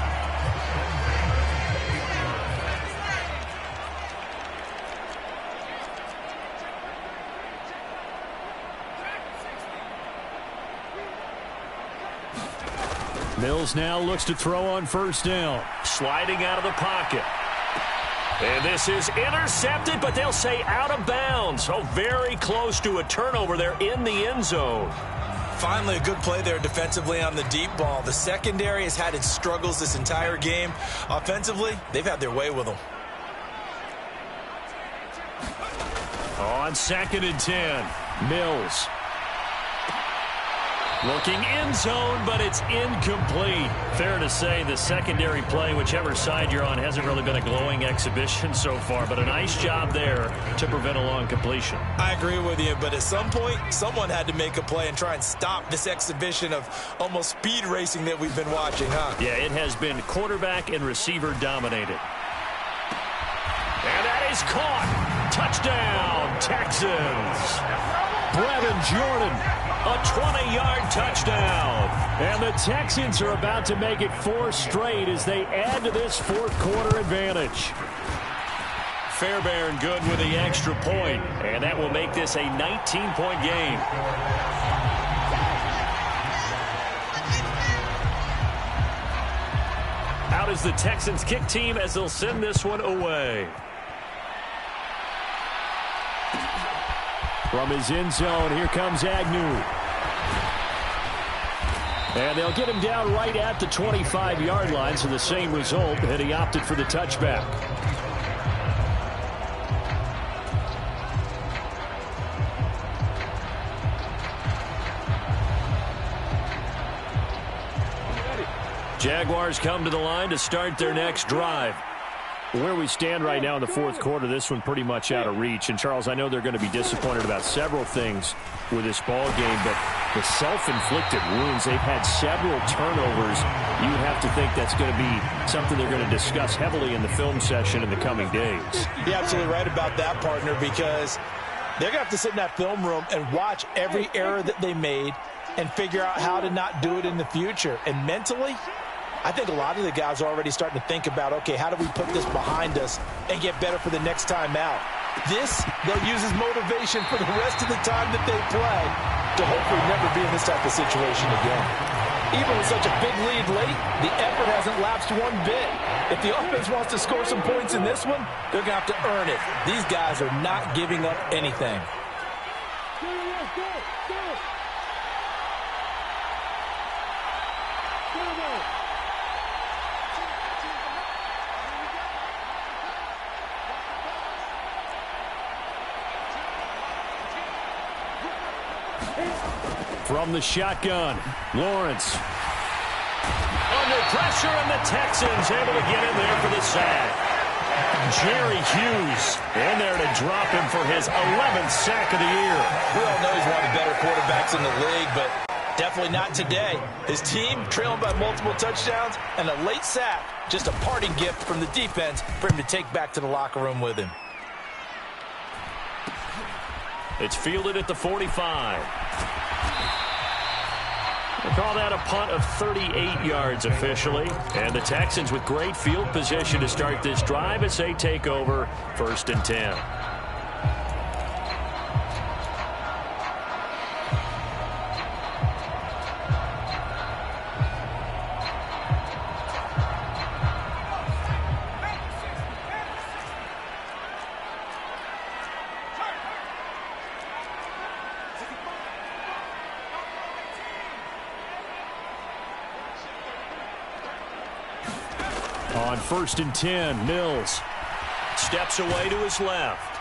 S2: Mills now looks to throw on 1st down. Sliding out of the pocket. And this is intercepted, but they'll say out of bounds. Oh, very close to a turnover there in the end zone.
S3: Finally, a good play there defensively on the deep ball. The secondary has had its struggles this entire game. Offensively, they've had their way with them.
S2: On 2nd and 10, Mills. Looking end zone, but it's incomplete. Fair to say the secondary play, whichever side you're on, hasn't really been a glowing exhibition so far, but a nice job there to prevent a long completion.
S3: I agree with you, but at some point, someone had to make a play and try and stop this exhibition of almost speed racing that we've been watching, huh?
S2: Yeah, it has been quarterback and receiver dominated. And that is caught. Touchdown, Texans. Brevin Jordan, a 20-yard touchdown. And the Texans are about to make it 4 straight as they add to this 4th quarter advantage. Fairbairn good with the extra point, and that will make this a 19-point game. Out is the Texans kick team as they'll send this one away. From his end zone, here comes Agnew. And they'll get him down right at the 25-yard line, so the same result, and he opted for the touchback. Jaguars come to the line to start their next drive. Where we stand right now in the fourth quarter, this one pretty much out of reach. And, Charles, I know they're going to be disappointed about several things with this ball game, but the self-inflicted wounds, they've had several turnovers. You have to think that's going to be something they're going to discuss heavily in the film session in the coming days.
S3: You're absolutely right about that, partner, because they're going to have to sit in that film room and watch every error that they made and figure out how to not do it in the future. And mentally, I think a lot of the guys are already starting to think about, okay, how do we put this behind us and get better for the next time out? This, they'll use as motivation for the rest of the time that they play to hopefully never be in this type of situation again. Even with such a big lead late, the effort hasn't lapsed one bit. If the offense wants to score some points in this one, they're going to have to earn it. These guys are not giving up anything.
S2: From the shotgun, Lawrence. Under pressure, and the Texans able to get in there for the sack. Jerry Hughes in there to drop him for his 11th sack of the year.
S3: We all know he's one of the better quarterbacks in the league, but definitely not today. His team trailing by multiple touchdowns, and a late sack, just a parting gift from the defense for him to take back to the locker room with him.
S2: It's fielded at the 45. We'll call that a punt of 38 yards officially. And the Texans with great field position to start this drive as they take over 1st and 10. On 1st and 10, Mills steps away to his left.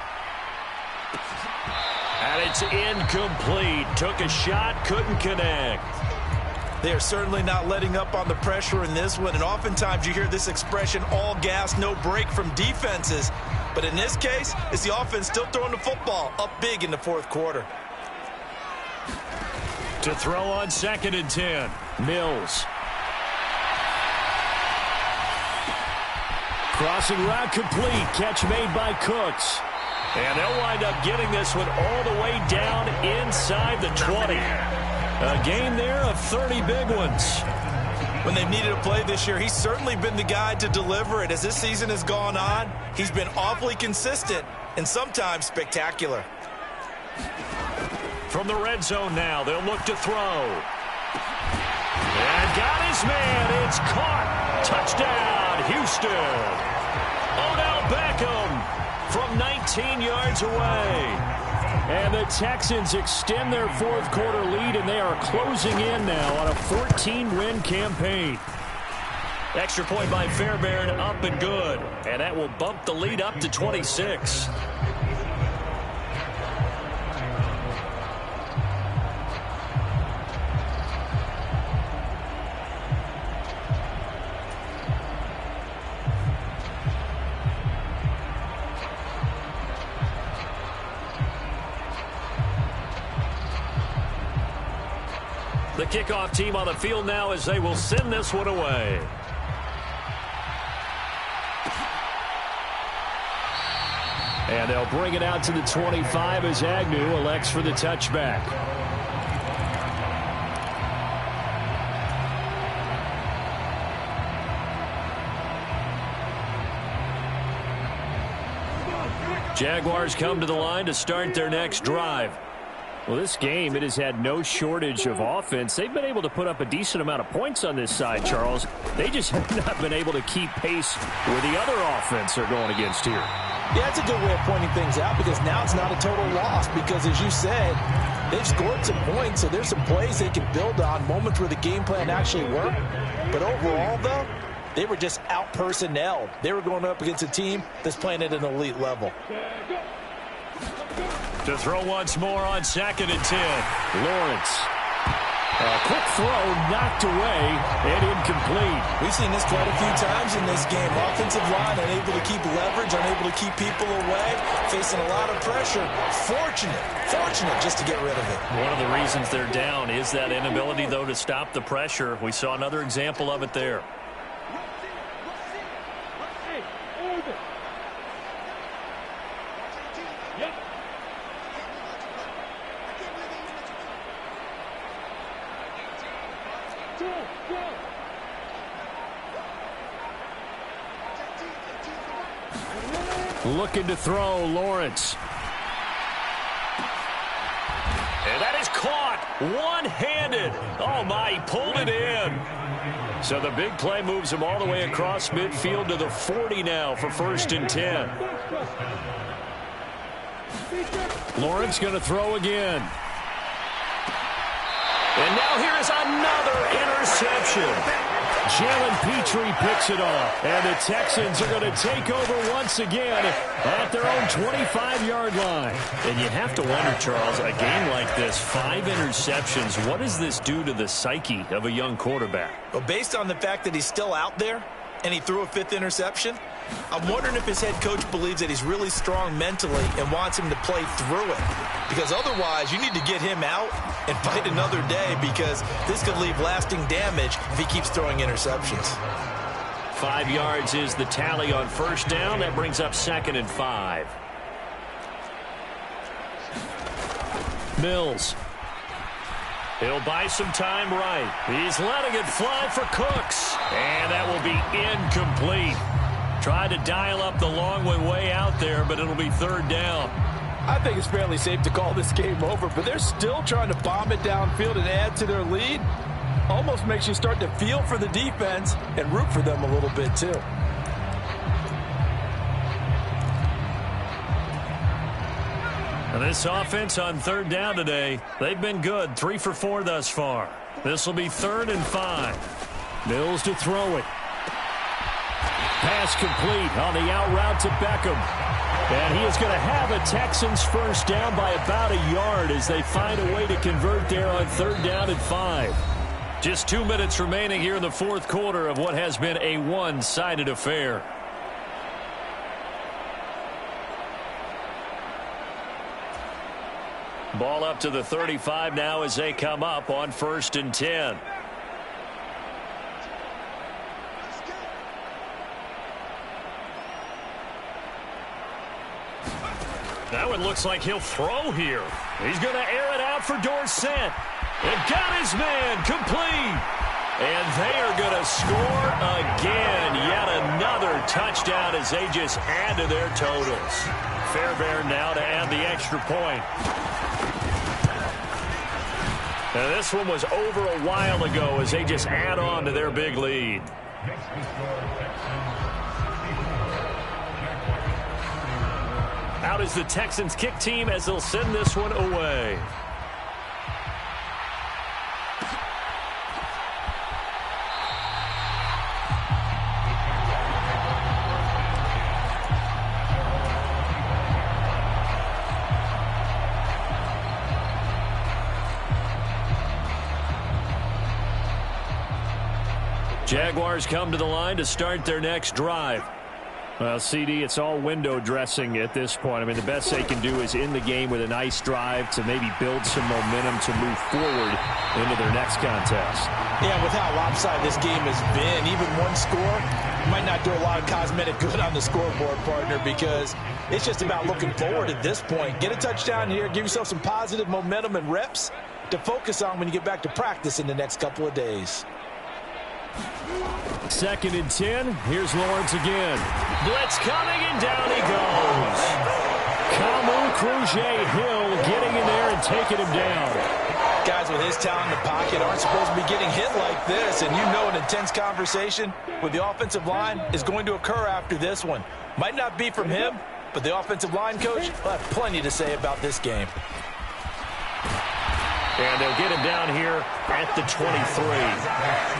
S2: And it's incomplete. Took a shot, couldn't connect.
S3: They are certainly not letting up on the pressure in this one, and oftentimes you hear this expression, all gas, no break from defenses. But in this case, it's the offense still throwing the football up big in the fourth quarter.
S2: To throw on 2nd and 10, Mills. Crossing route complete. Catch made by Cooks. And they'll wind up getting this one all the way down inside the 20. A game there of 30 big ones.
S3: When they've needed a play this year, he's certainly been the guy to deliver it. As this season has gone on, he's been awfully consistent and sometimes spectacular.
S2: From the red zone now, they'll look to throw. And got his man. It's caught. Touchdown, Houston. Odell Beckham from 19 yards away. And the Texans extend their fourth quarter lead, and they are closing in now on a 14-win campaign. Extra point by Fairbairn, up and good. And that will bump the lead up to 26. The kickoff team on the field now as they will send this one away. And they'll bring it out to the 25 as Agnew elects for the touchback. Jaguars come to the line to start their next drive. Well, this game, it has had no shortage of offense. They've been able to put up a decent amount of points on this side, Charles. They just have not been able to keep pace with the other offense they're going against here.
S3: Yeah, that's a good way of pointing things out, because now it's not a total loss, because as you said, they've scored some points, so there's some plays they can build on, moments where the game plan actually worked. But overall, though, they were just out-personnelled. They were going up against a team that's playing at an elite level.
S2: To throw once more on 2nd and 10. Lawrence. A quick throw knocked away and incomplete.
S3: We've seen this quite a few times in this game. Offensive line unable to keep leverage, unable to keep people away, facing a lot of pressure. Fortunate just to get rid of it.
S2: One of the reasons they're down is that inability, though, to stop the pressure. We saw another example of it there. Looking to throw, Lawrence. And that is caught one-handed. Oh, my, he pulled it in. So the big play moves him all the way across midfield to the 40 now for 1st and 10. Lawrence going to throw again. And now here is another interception. Jalen Petrie picks it off, and the Texans are going to take over once again at their own 25-yard line. And you have to wonder, Charles, a game like this, 5 interceptions, what does this do to the psyche of a young quarterback?
S3: Well, based on the fact that he's still out there and he threw a 5th interception, I'm wondering if his head coach believes that he's really strong mentally and wants him to play through it. Because otherwise, you need to get him out and fight another day, because this could leave lasting damage if he keeps throwing interceptions.
S2: 5 yards is the tally on 1st down. That brings up 2nd and 5. Mills. He'll buy some time right. He's letting it fly for Cooks. And that will be incomplete. Tried to dial up the long way out there, but it'll be 3rd down.
S3: I think it's fairly safe to call this game over, but they're still trying to bomb it downfield and add to their lead. Almost makes you start to feel for the defense and root for them a little bit too.
S2: And this offense on 3rd down today, they've been good. 3 for 4 thus far. This will be 3rd and 5. Mills to throw it. Pass complete on the out route to Beckham. And he is going to have a Texans 1st down by about a yard as they find a way to convert there on 3rd down and 5. Just 2 minutes remaining here in the 4th quarter of what has been a one-sided affair. Ball up to the 35 now as they come up on 1st and 10. That one looks like he'll throw here. He's going to air it out for Dorsett. And got his man complete. And they are going to score again. Yet another touchdown as they just add to their totals. Fairbairn now to add the extra point. Now this one was over a while ago as they just add on to their big lead. Out is the Texans kick team as they'll send this one away. Jaguars come to the line to start their next drive. Well, CD, it's all window dressing at this point. I mean, the best they can do is in the game with a nice drive to maybe build some momentum to move forward into their next contest.
S3: Yeah, with how lopsided this game has been, even one score might not do a lot of cosmetic good on the scoreboard, partner, because it's just about looking forward at this point. Get a touchdown here, give yourself some positive momentum and reps to focus on when you get back to practice in the next couple of days.
S2: 2nd and 10. Here's Lawrence again. Blitz coming, and down he goes. Kamu Cruz-Hill getting in there and taking him down.
S3: Guys with his talent in the pocket aren't supposed to be getting hit like this, and you know an intense conversation with the offensive line is going to occur after this one. Might not be from him, but the offensive line coach will have plenty to say about this game.
S2: And they'll get him down here at the 23.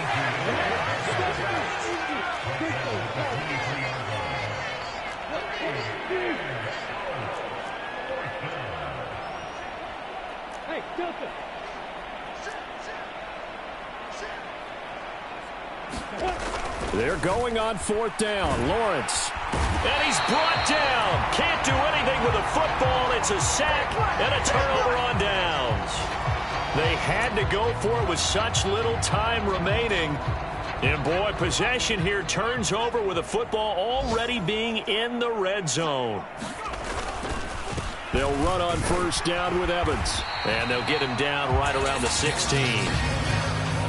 S2: They're going on 4th down. Lawrence. And he's brought down. Can't do anything with a football. It's a sack and a turnover on downs. They had to go for it with such little time remaining. And, boy, possession here turns over with a football already being in the red zone. They'll run on 1st down with Evans. And they'll get him down right around the 16.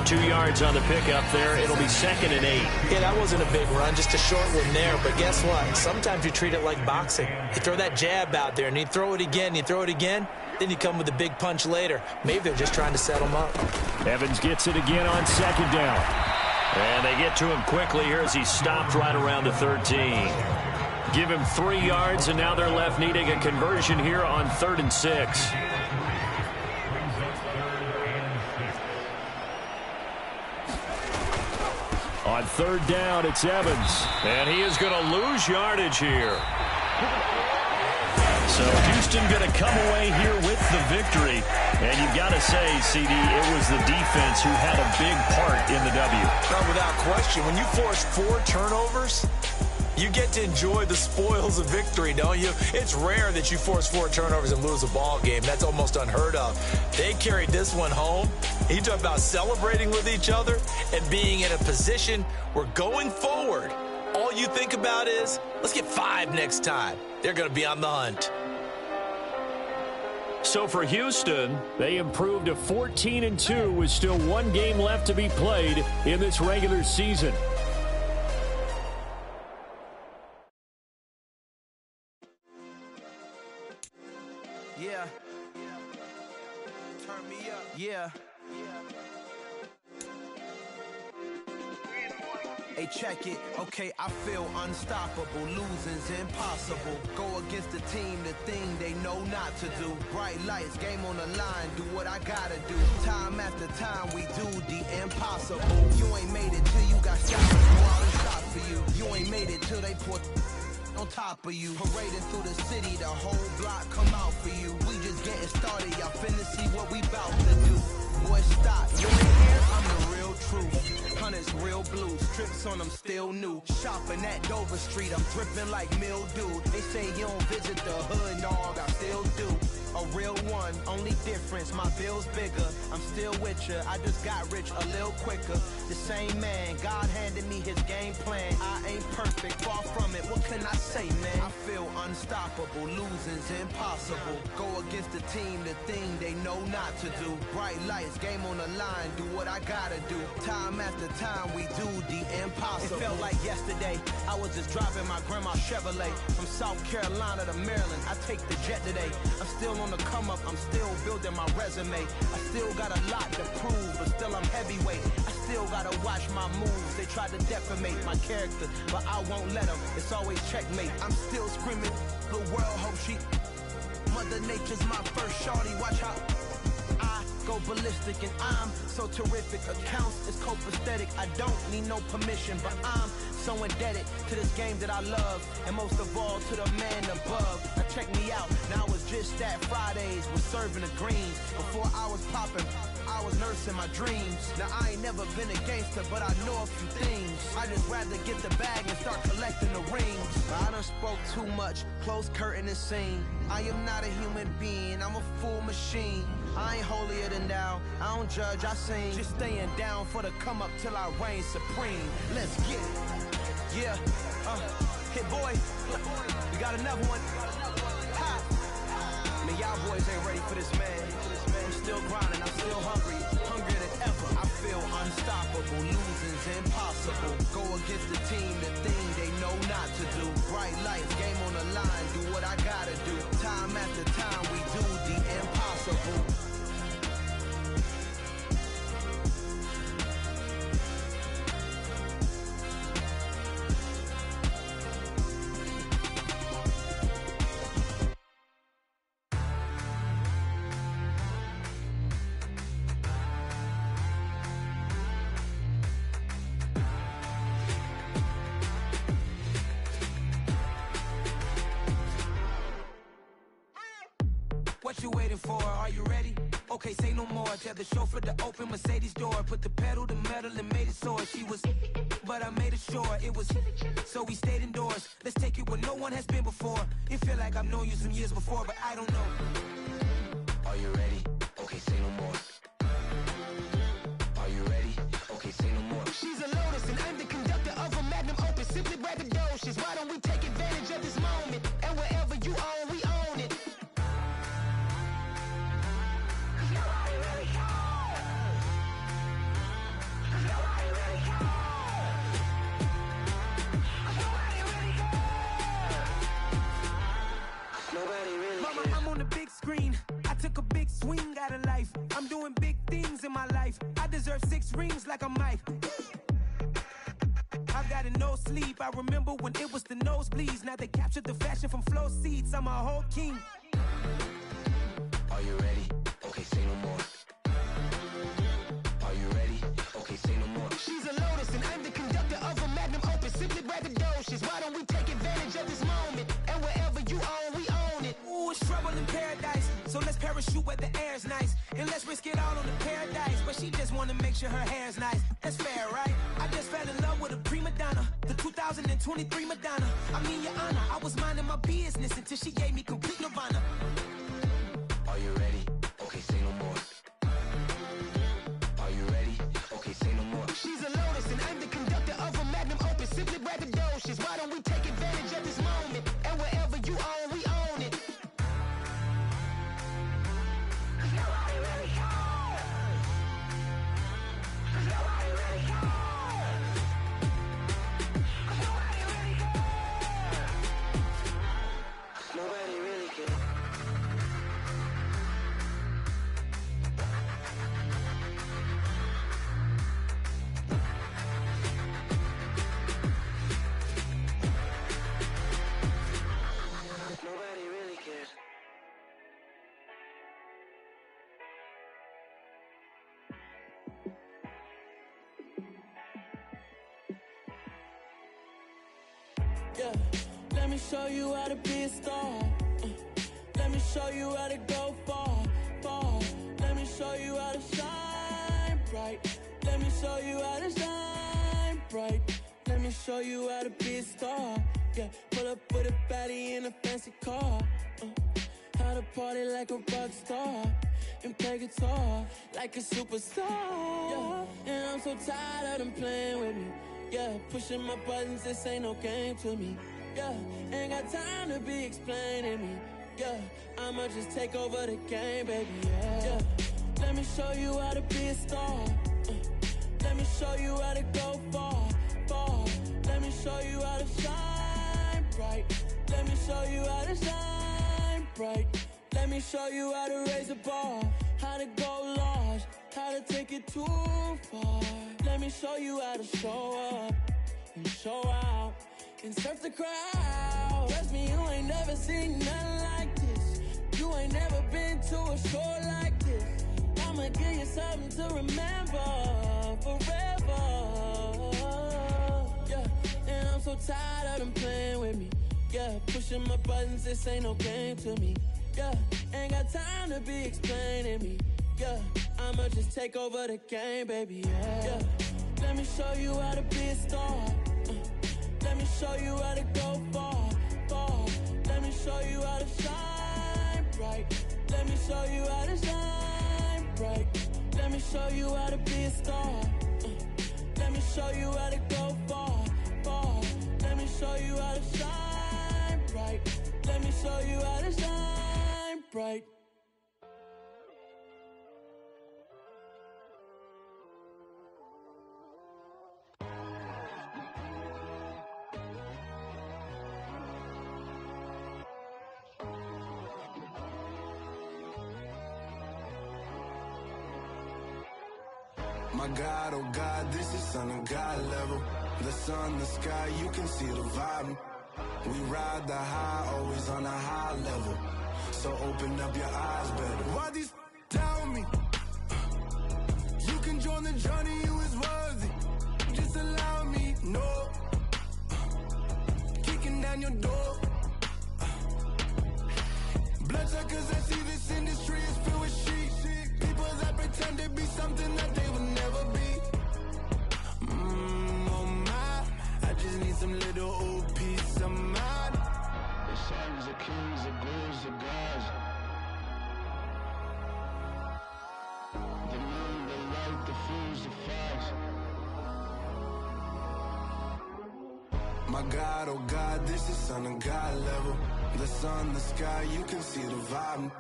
S2: 2 yards on the pickup there. It'll be 2nd and 8.
S3: Yeah, that wasn't a big run, just a short one there. But guess what? Sometimes you treat it like boxing. You throw that jab out there, and you throw it again, you throw it again. Then you come with a big punch later. Maybe they're just trying to set him up.
S2: Evans gets it again on 2nd down. And they get to him quickly here as he stopped right around the 13. Give him 3 yards, and now they're left needing a conversion here on 3rd and 6. On 3rd down, it's Evans. And he is going to lose yardage here. So Houston going to come away here with the victory. And you've got to say, CD, it was the defense who had a big part in the W.
S3: No, without question. When you force 4 turnovers, you get to enjoy the spoils of victory, don't you? It's rare that you force 4 turnovers and lose a ball game. That's almost unheard of. They carried this one home. You talk about celebrating with each other and being in a position where going forward, all you think about is, let's get 5 next time. They're going to be on the hunt.
S2: So for Houston, they improved to 14-2 with still 1 game left to be played in this regular season.
S1: Yeah. Turn me up. Yeah. Hey, check it. Okay, I feel unstoppable. Losing's impossible. Go against the team, the thing they know not to do. Bright lights, game on the line. Do what I gotta do. Time after time, we do the impossible. You ain't made it till you got shots. Go out and shot for you. You ain't made it till they put on top of you. Parading through the city, the whole block come out for you. We just getting started, y'all finna see what we bout to do. Boy, stop, you ain't here, I'm the real truth. Hunters, real blue, strips on them still new. Shopping at Dover Street, I'm dripping like mildew. They say you don't visit the hood, dog, I still do. A real one, only difference, my bill's bigger. I'm still with ya, I just got rich a little quicker. The same man, God handed me his game plan. I ain't perfect, far from it, what can I say, man? I feel unstoppable, losing's impossible. Go against the team, the thing they know not to do. Bright lights, game on the line, do what I gotta do. Time after time, we do the impossible. It felt like yesterday, I was just driving my grandma's Chevrolet. From South Carolina to Maryland, I take the jet today. I'm still on the come up, I'm still building my resume. I still got a lot to prove, but still I'm heavyweight. I still gotta watch my moves. They try to defamate my character, but I won't let them. It's always checkmate. I'm still screaming, the world hope she. Mother Nature's my first shorty, watch how I go ballistic, and I'm so terrific. Accounts is copacetic. I don't need no permission, but I'm so indebted to this game that I love, and most of all to the man above. Now check me out, now it's just that Fridays was serving the greens. Before I was popping, I was nursing my dreams. Now I ain't never been a gangster, but I know a few things. I just rather get the bag and start collecting the rings. I done spoke too much, close curtain and scene. I am not a human being, I'm a full machine. I ain't holier than thou, I don't judge, I sing. Just staying down for the come up till I reign supreme. Let's get it. Yeah, hit boy, we got another one. Ha. Man, y'all boys ain't ready for this, man. I'm still grinding, I'm still hungry, hungrier than ever. I feel unstoppable, losing's impossible. Go against the team, the thing they know not to do. Bright lights, game on the line, do what I gotta do. Time after time, we do the impossible.
S4: What you waiting for? Are you ready? Okay, say no more. Tell the chauffeur to open Mercedes door. Put the pedal to metal and made it soar. She was, but I made it sure it was. So we stayed indoors. Let's take it where no one has been before. It feel like I've known you some years before, but I don't know. Are you ready? Okay, say no more. Are you ready? Okay, say no more.
S5: She's a Lotus and I'm the conductor of a magnum opus. Simply braggadocious. Why don't we take advantage of this moment? And wherever you own, we own it.
S4: Mama, I'm on the big screen. I took a big swing out of life. I'm doing big things in my life. I deserve 6 rings like a Mike. I've got no sleep. I remember when it was the nosebleeds. Now they captured the fashion from flow seats. I'm a whole king. Are you ready? Okay, say no more. Are you ready? Okay, say no more.
S5: She's a Lotus and I'm the conductor of a magnum opus. Simply braggadocious. Why don't we take advantage of this moment? And wherever you own, we own it.
S4: Ooh, it's trouble in paradise. So let's parachute where the air's nice. And let's risk it all on the paradise. But she just wanna make sure her hair's nice. That's fair, right? I just fell in love with a prima donna. The 2023 Madonna. I mean, your honor, I was minding my business until she gave me complete nirvana. Are you ready? Okay, say no more. Are you ready? Okay, say no more.
S5: She's a Lotus and I'm the conductor of a magnum opus. Simply braggadocious. Why don't we take advantage of this moment? And wherever you own, we own it.
S4: Nobody really cares. Nobody really cares.
S6: Yeah, let me show you how to be a star. Let me show you how to go far, far. Let me show you how to shine bright. Let me show you how to shine bright. Let me show you how to be a star. Yeah, pull up with a baddie in a fancy car. How to party like a rock star and play guitar like a superstar. Yeah, and I'm so tired of them playing with me. Yeah, pushing my buttons, this ain't no game to me. Yeah, ain't got time to be explaining me. Yeah, I'ma just take over the game, baby. Yeah, let me show you how to be a star. Let me show you how to go far, far. Let me show you how to shine bright. Let me show you how to shine bright. Let me show you how to raise the bar, how to go large, how to take it too far. Let me show you how to show up and show out and surf the crowd. Trust me, you ain't never seen nothing like this. You ain't never been to a show like this. I'ma give you something to remember forever. Yeah, and I'm so tired of them playing with me. Yeah, pushing my buttons, this ain't no game to me. Yeah, ain't got time to be explaining me. Yeah, I'ma just take over the game, baby. Yeah, let me show you how to be a star. Let me show you how to go far, far. Let me show you how to shine bright. Let me show you how to shine bright. Let me show you how to be a star. Let me show you how to go far, far. Let me show you how to shine bright. Let me show you how to shine bright.
S7: My God, oh God, this is son of God level. The sun, the sky, you can see the vibe. We ride the high, always on a high level. So open up your eyes better. Why these tell me? You can join the journey, you is worthy. Just allow me, no. Kicking down your door. Bloodshot cause I see this in this just need some little old peace of mind.
S5: The sons of kings, the ghouls, the gods. The moon, the light, the fools, the fogs.
S7: My God, oh God, this is Son of God level. The sun, the sky, you can see the vibe.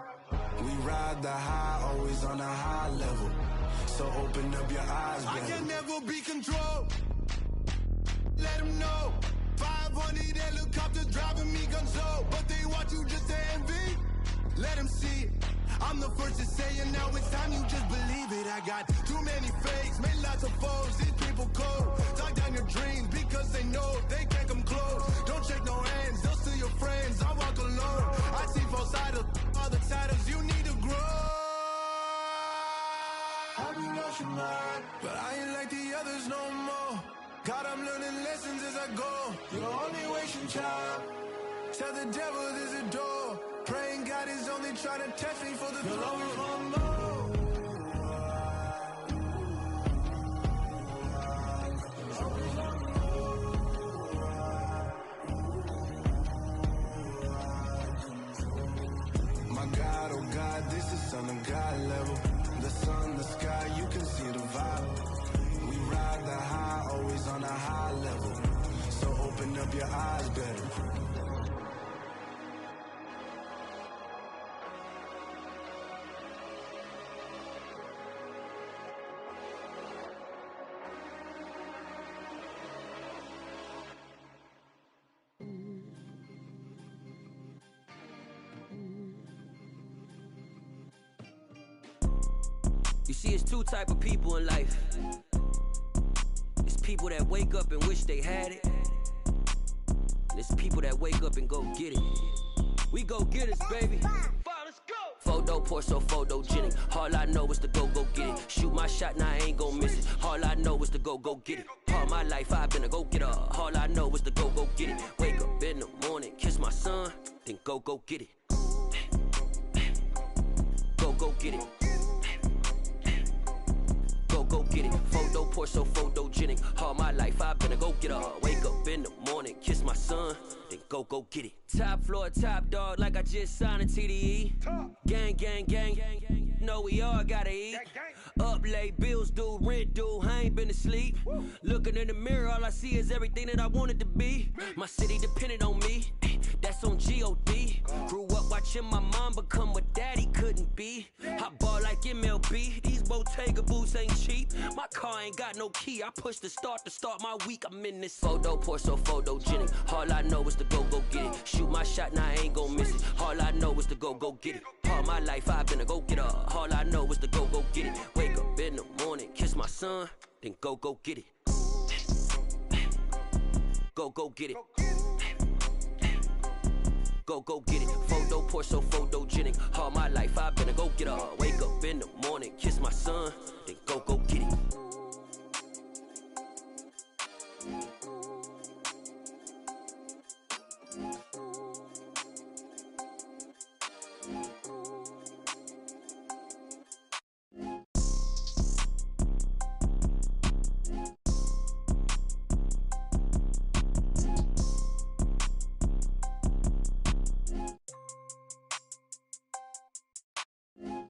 S7: We ride the high, always on a high level. So open up your eyes, baby. I can never be controlled. Let them know. 500 helicopters driving me gonzo, but they want you just to envy. Let them see it. I'm the first to say it, now it's time you just believe it. I got too many fakes, made lots of foes. These people cold. Talk down your dreams because they know they can't come close. Don't shake no hands, they'll steal your friends. I walk alone. I see false idols, all the titles you need to grow. Have you lost your mind? But I ain't like the others no more. God, I'm learning lessons as I go. You're only wasting time. Tell the devil there's a door. Praying God is only trying to test me for the throne. You'll always want more. My God, oh God, this is Son of God level. The sun, the sky, you can see the vibe. We ride the high, always on a high level. So open up your eyes, better.
S1: You see, it's two type of people in life. It's people that wake up and wish they had it. And it's people that wake up and go get it. We go get it, baby. Let's go. Photo pour so photogenic. All I know is to go get it. Shoot my shot, now I ain't gon' miss it. All I know is to go get it. All my life I've been a go-getter. All I know is to go get it. Wake up in the morning, kiss my son, then go get it. Go get it. Go get it. Photo pour so photogenic. All my life I've been a go-getter. Wake up in the morning, kiss my son, then go get it. Top floor, top dog, like I just signed a TDE. Gang, gang, gang. Know we all gotta eat. Up late, bills due, rent due, I ain't been asleep. Looking in the mirror, all I see is everything that I wanted to be. My city depended on me, that's on G.O.D. Grew up watching my mom become what daddy couldn't be. I ball like MLB, these Bottega boots ain't cheap. My car ain't got no key, I push the start to start my week. I'm in this photo pour so photogenic. All I know is to go get it. Shoot my shot, now I ain't gon' miss it. All I know is to go get it. All my life I've been a go-getter. All I know is to go get it. Wake up in the morning, kiss my son, then go get it. Go get it. Go get it. Photo pour so photogenic. All my life I've been a go-getter. Wake up in the morning, kiss my son, then go get it.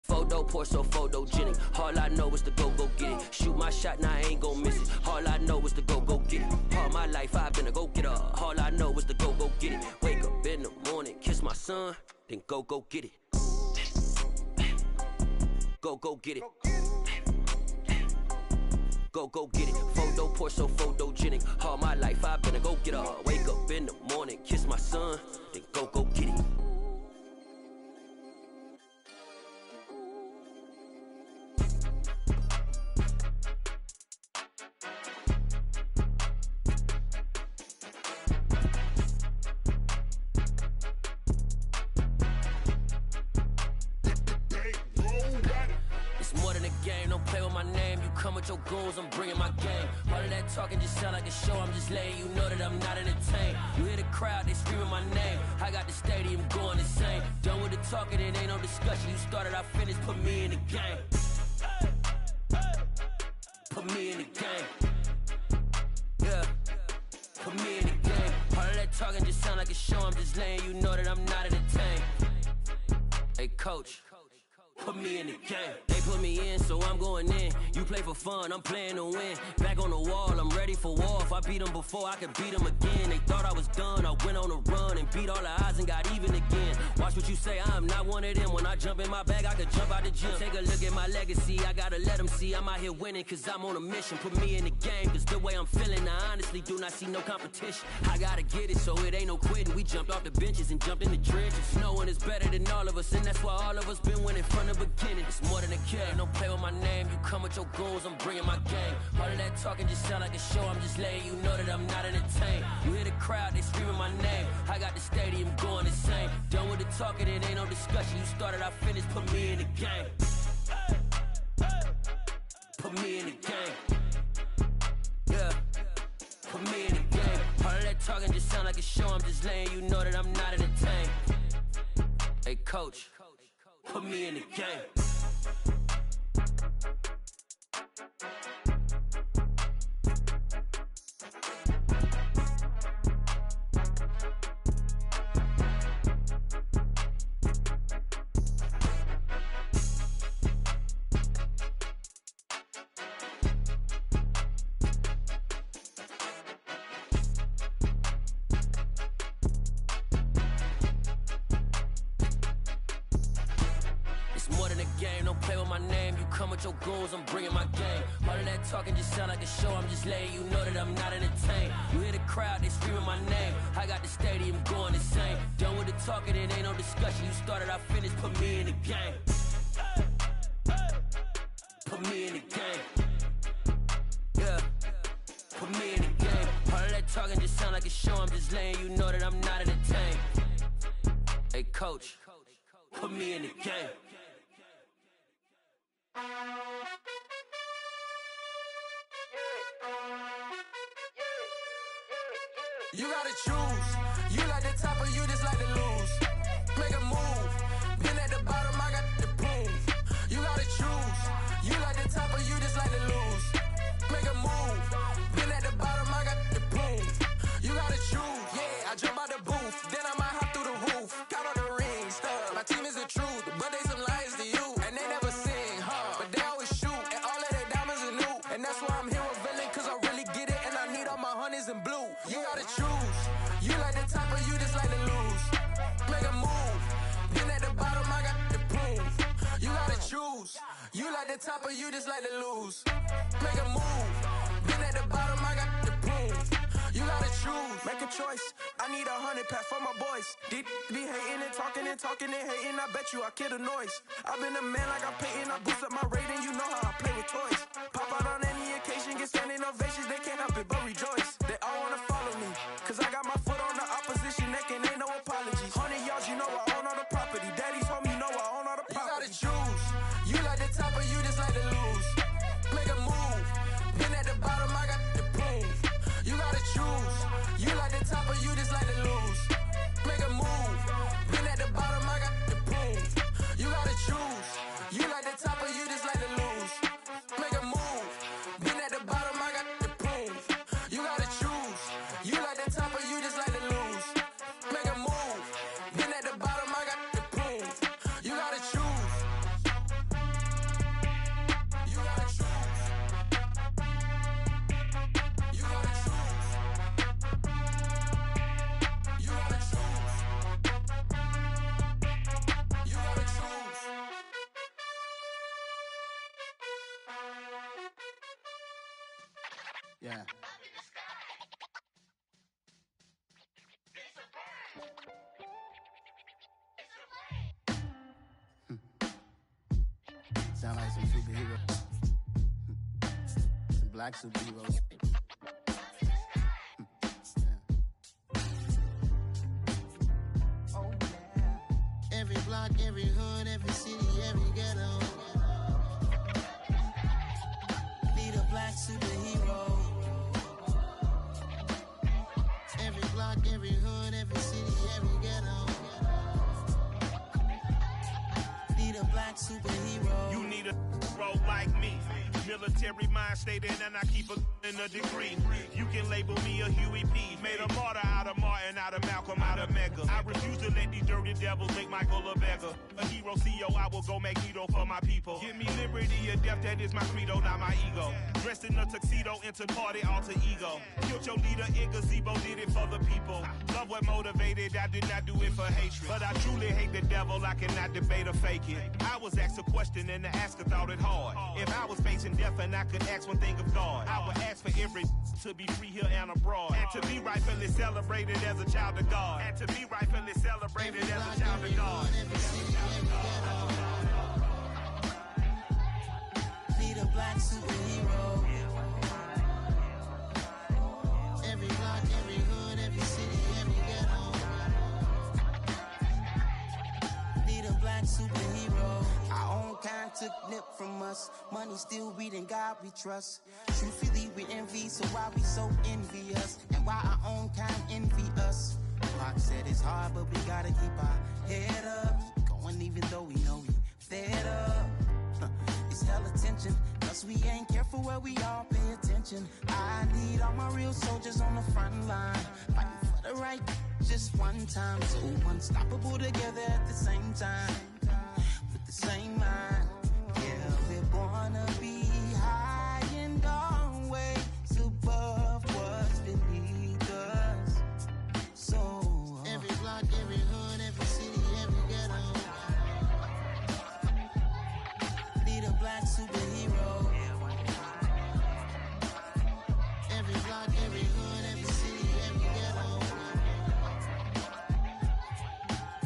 S1: Photo pour so photogenic. All I know is to go get it. Shoot my shot, now I ain't gon' miss it. All I know is to go get it. All my life I've been a go-getter. All I know is to go get it. Wake up in the morning, kiss my son, then go get it. Go get it. Go get it. Photo pour so photogenic. All my life I've been a go-getter. Wake up in the morning, kiss my son, then go get it. Your goons, I'm bringing my game. All of that talking just sound like a show. I'm just letting you know that I'm not entertained. You hear the crowd, they screaming my name. I got the stadium going insane. Done with the talking, it ain't no discussion. You started, I finished, put me in the game. Put me in the game. Yeah, put me in talking just sound like a show. I'm just letting you know that I'm not entertained. Hey, coach, put me in the game. They put me in, so I'm going in. You play for fun, I'm playing to win. Back on the wall, I'm ready for war. If I beat them before, I could beat them again. They thought I was done, I went on a run and beat all the odds and got even again. Watch what you say, I'm not one of them. When I jump in my bag, I could jump out the gym. Take a look at my legacy, I gotta let them see I'm out here winning, cause I'm on a mission. Put me in the game, cause the way I'm feeling, I honestly do not see no competition. I gotta get it, so it ain't no quitting. We jumped off the benches and jumped in the trenches. No one is better than all of us, and that's why all of us been winning from the beginning. It's more than a game, don't play with my name. You come with your goons, I'm bringing my game. All of that talking just sound like a show. I'm just letting you know that I'm not entertained. You hear the crowd, they screaming my name. I got the stadium going insane. Done with the talking, it ain't no discussion. You started, I finished, put me in the game. Put me in the game. Yeah, put me in the game. All of that talking just sound like a show. I'm just letting you know that I'm not entertained. Hey, coach, put me in the game. Your goals, I'm bringing my game. All of that talking just sound like a show. I'm just letting you know that I'm not entertained. You hear the crowd, they screaming my name. I got the stadium going insane. Done with the talking, it ain't no discussion. You started, I finished, put me in the game. Put me in the game. Yeah, put me in the game. All of that talking just sound like a show. I'm just letting you know that I'm not entertained. Hey, coach, put me in the game.
S5: You gotta choose. You like the top or you just like to lose. Make a move. Been at the bottom, I got the prove. You gotta choose. You like the top or you just like to lose. Make a move. Been at the bottom, I got the prove. You gotta choose. Yeah, I jump out the booth, then I might hop through the roof. Count on the rings, my team is the truth, but they some liars to you, and they never sing, but they always shoot, and all of their diamonds are new, and that's why I'm here with villain, cause I really get it, and I need all my honeys in blue. You gotta choose. You like the top or you just like to lose. Make a move. Been at the bottom, I got the proof. You gotta choose. You like the top or you just like to lose. Make a move. Been at the bottom, I got the proof. You gotta choose. Make a choice. I need 100 pack for my boys. Be hating and talking and hating. I bet you I kill the noise. I've been a man like I'm Peyton. I boost up my rating. You know how I play with toys. Pop out on any occasion, get standing ovations. They can't help it but rejoice. They all wanna follow me, cause I got my foot on the opposition neck and ain't no apologies. 100 yards, you know I own all the property. Daddy's home, you know I own all the property. You gotta choose. You like the top or you just like to lose. Make a move. Been at the bottom, I got the proof. You gotta choose. You like the top or you just like to lose. Make a move. Been at the bottom, I got the proof. You gotta choose. You like the top or you just like to lose. Make a move. Been at the bottom, I got the proof. You gotta choose. You like the top or you just like to lose. Make a move. Been at the bottom, I got the proof. You gotta choose. You gotta choose. You gotta choose. You gotta choose. You gotta choose. Yeah. Sound like some superheroes. Some black superheroes. Oh, yeah. Every block, every hood, every city, every ghetto. Need a black superhero. Every block, every hood, every city, every ghetto. Need a black superhero.
S8: You need a role like me. Military mind stated, and I keep in a degree. You can label me a Huey P. Made a martyr out of Martin Martin, out of Malcolm, out of Mega. I refuse to let these dirty devils make Michael a beggar. A hero CEO, I will go Magneto for my people. Give me liberty or death, that is my credo, not my ego. Dressed in a tuxedo, into party, alter ego. Killed your leader in gazebo, did it for the people. Love what motivated, I did not do it for hatred. But I truly hate the devil, I cannot debate or fake it. I was asked a question and the asker thought it hard. If I was facing death and I could ask one thing of God, I would ask for every to be free here and abroad. And to be rightfully celebrated as a child of God. And to be rightfully celebrated as a child of God.
S6: Need a black superhero. Every block, every hood, every city, every ghetto. Need a black superhero. Our own kind took nip from us. Money still reading God we trust. Truthfully we envy, so why we so envious? And why our own kind envy us? Pac said it's hard, but we gotta keep our head up. Going even though we know we fed up. It's hella tension, cause we ain't careful where we all pay attention. I need all my real soldiers on the front line, fighting for the right just one time. So unstoppable together at the same time, with the same mind. Yeah, we're born to be high and always above what's beneath us. So every block, every hood, every city, every ghetto. Need a black superhero. Every block, every hood, every city, every ghetto.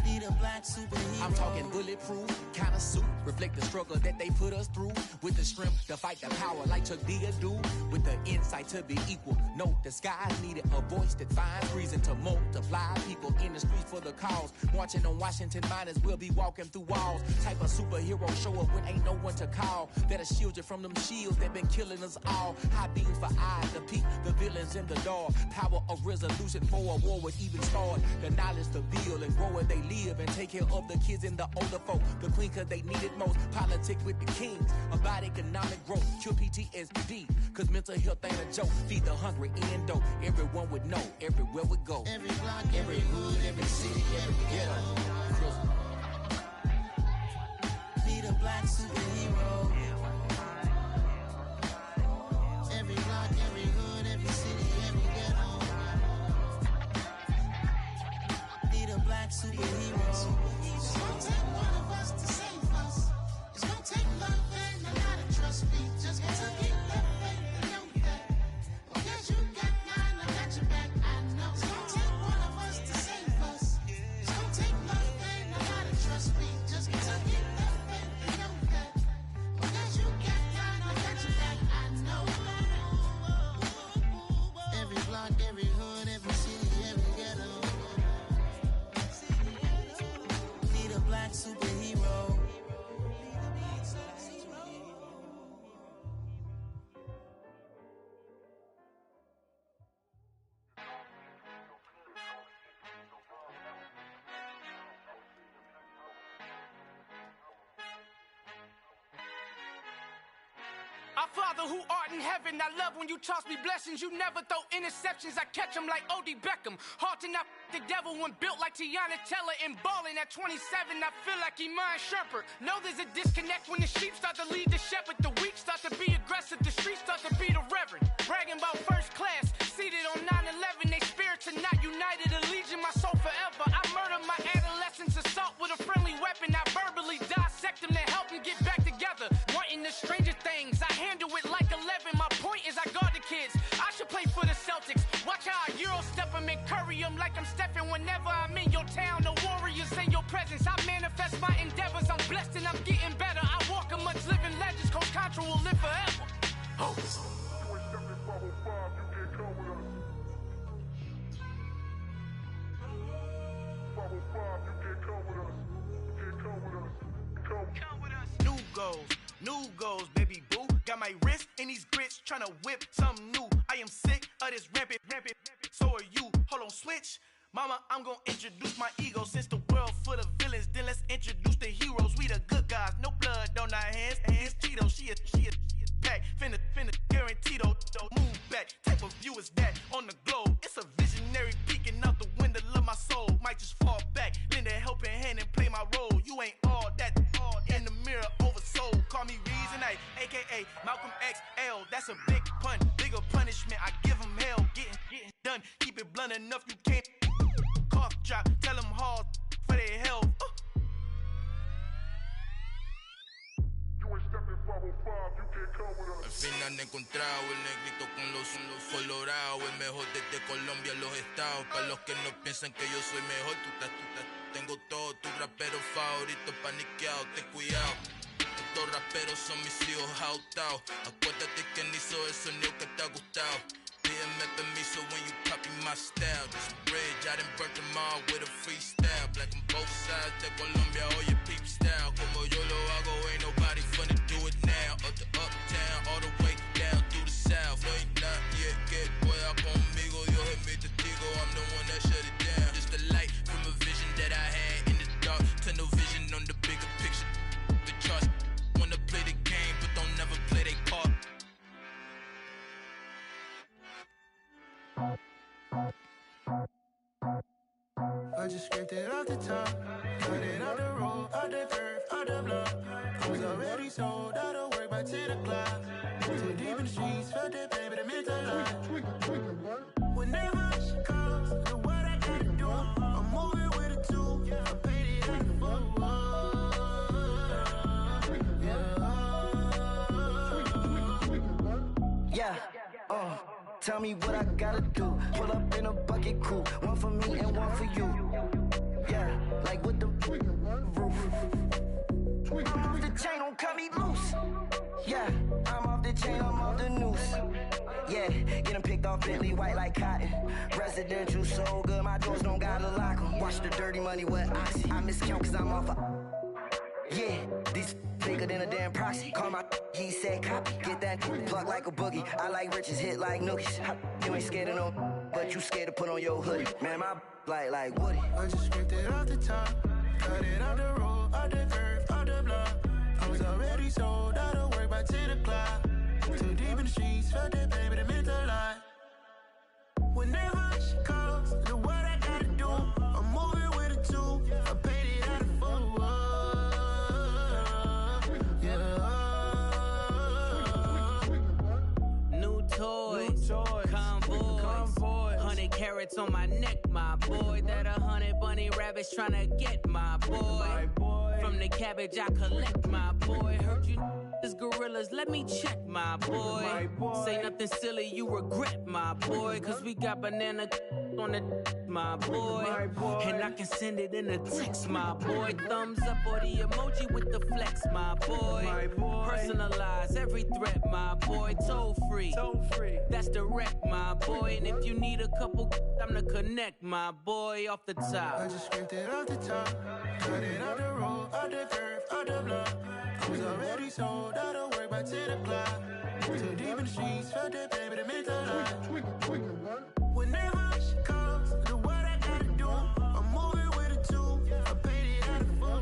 S6: Need a black superhero.
S9: I'm talking bulletproof kind of suit, reflect the struggle that they put us through. With the strength to fight the power like Chuck D do. With the insight to be equal. No, the skies needed a voice that finds reason to multiply. People in the streets for the cause. Marching on Washington miners will be walking through walls. Type of superhero show up when ain't no one to call. That'll shield you from them shields that been killing us all. High beams for eyes to peep the villains in the dark. Power of resolution for a war would even start. The knowledge to build and grow where they live and take care of the kids and the older folk. The queen cause they need it most. Politics with the kings. About economic growth. Cure PTSD. Cause mental health ain't a joke. Feed the hungry and dope. Everyone would know. Everywhere we go.
S6: Every block, every hood, every city, every ghetto. Need a black superhero. Every block, every hood, every city, every ghetto. Need a black superhero. It's gonna take one of us to save us. It's gonna take love and a lot of trust. We just gotta keep that faith and know that. Because you got mine, I got your back, I know. It's gonna take one of us to save us. It's gonna take love and a lot of trust. We just gotta keep that faith and know that. Because you got mine, I got your back, I know. Every block, every hood, every city, every ghetto. Need a black superhero.
S4: Our Father who art in heaven, I love when you toss me blessings. You never throw interceptions, I catch them like O.D. Beckham. Hard to not the devil when built like Tiana Teller and balling at 27. I feel like Iman Shumpert. Know there's a disconnect when the sheep start to lead the shepherd. The weak start to be aggressive, the streets start to be the reverend. Bragging about first class, seated on 9/11. They spirits are not united, allegiance my soul forever. I murder my adolescence, assault with a friendly weapon. I verbally dissect them to help them get back together. Wanting the stranger things, I handle it like 11. My point is I guard the kids. I should play for the Celtics. Watch how I Euro step them and curry them like I'm stepping. Whenever I'm in your town, the Warriors in your presence. I manifest my endeavors. I'm blessed and I'm getting better. I walk amongst living legends. Coach Contra will live forever. Oh. New goals, baby boo. Got my wrist in these grits, tryna whip something new. I am sick of this rampant. So are you. Hold on, switch. Mama, I'm gonna introduce my ego. Since the world full of villains, then let's introduce the heroes. We the good guys, no blood on our hands. Hands Tito, she a pack. Finna guarantee though. Move back. Type of view is that on the globe. It's a visionary peeking out the window,
S5: you can't. Cough drop, tell them hard for their health.
S10: Al fin han encontrado el negrito con los colorados, el mejor desde Colombia, los estados. Para los que no piensan que yo soy mejor, tengo todos tus raperos favoritos paniqueados, ten cuidado. Estos raperos son mis hijos jautados. Acuérdate que ni hizo el sonido que te ha gustado. Pídeme permiso when you copy my style. This bridge, I done burnt them all with a freestyle. Black on both sides de Colombia, oye peep style. Como yo lo hago, ain't nobody finna do it now. Up to uptown, all the way down through the south. No hay nadie que pueda conmigo, Dios es mi testigo. I'm the one that shut it down. Just a light from a vision that I had in the dark. Tunnel vision on the bigger picture. The charts wanna play the game, but don't never play their part.
S5: I just scraped it off the top, cut it out the road, out the curve, out the block. I was already sold out of work by 10 o'clock. Too deep in the streets, felt that baby, the mental lie. Whenever she calls, do what I gotta do. I'm moving with a two, I paid it out the full.
S11: Yeah, tell me what I gotta do. Pull up in a bucket crew, one for me and one for you. Yeah, like with the roof. I'm off the chain, don't cut me loose. Yeah, I'm off the chain, I'm off the noose. Yeah, getting picked off Bentley, white like cotton. Residential so good, my doors don't gotta lock 'em. Watch the dirty money with Oxy. I miscount cause I'm off a... Yeah, these bigger than a damn proxy. Call my he said copy. Get that plug like a boogie. I like riches, hit like nookies. You ain't scared of no, but you scared to put on your hoodie. Man, my like Woody.
S5: I just scraped it off the top, cut it out the road, out the curve, out the block. I was already sold out of work by 10 o'clock. Too deep in the streets, felt that baby, the mental lie. Whenever she calls, do what I gotta do. I'm moving with a two, I paid it out of full.
S1: New toys, convoys, 100 carats on my neck, my boy. That 100 bunny rabbits tryna get my boy. From the cabbage I collect, my boy. Heard you is gorillas, let me check, my boy. Say nothing silly, you regret, my boy. Cause we got banana on the my boy. And I can send it in a text, my boy. Thumbs up or the emoji with the flex, my boy. Personalize every threat, my boy. Toll free, that's direct, my boy. And if you need a couple, I'm the connect, my boy. Off the top,
S5: I just scraped it off the top, cut it out the road, out the curve, out the block. I was already sold out of work by 10 o'clock. Too deep in the streets, felt that baby, the mental lie. Whenever she calls, do what I gotta do. I'm moving with a two, I paid it out of full.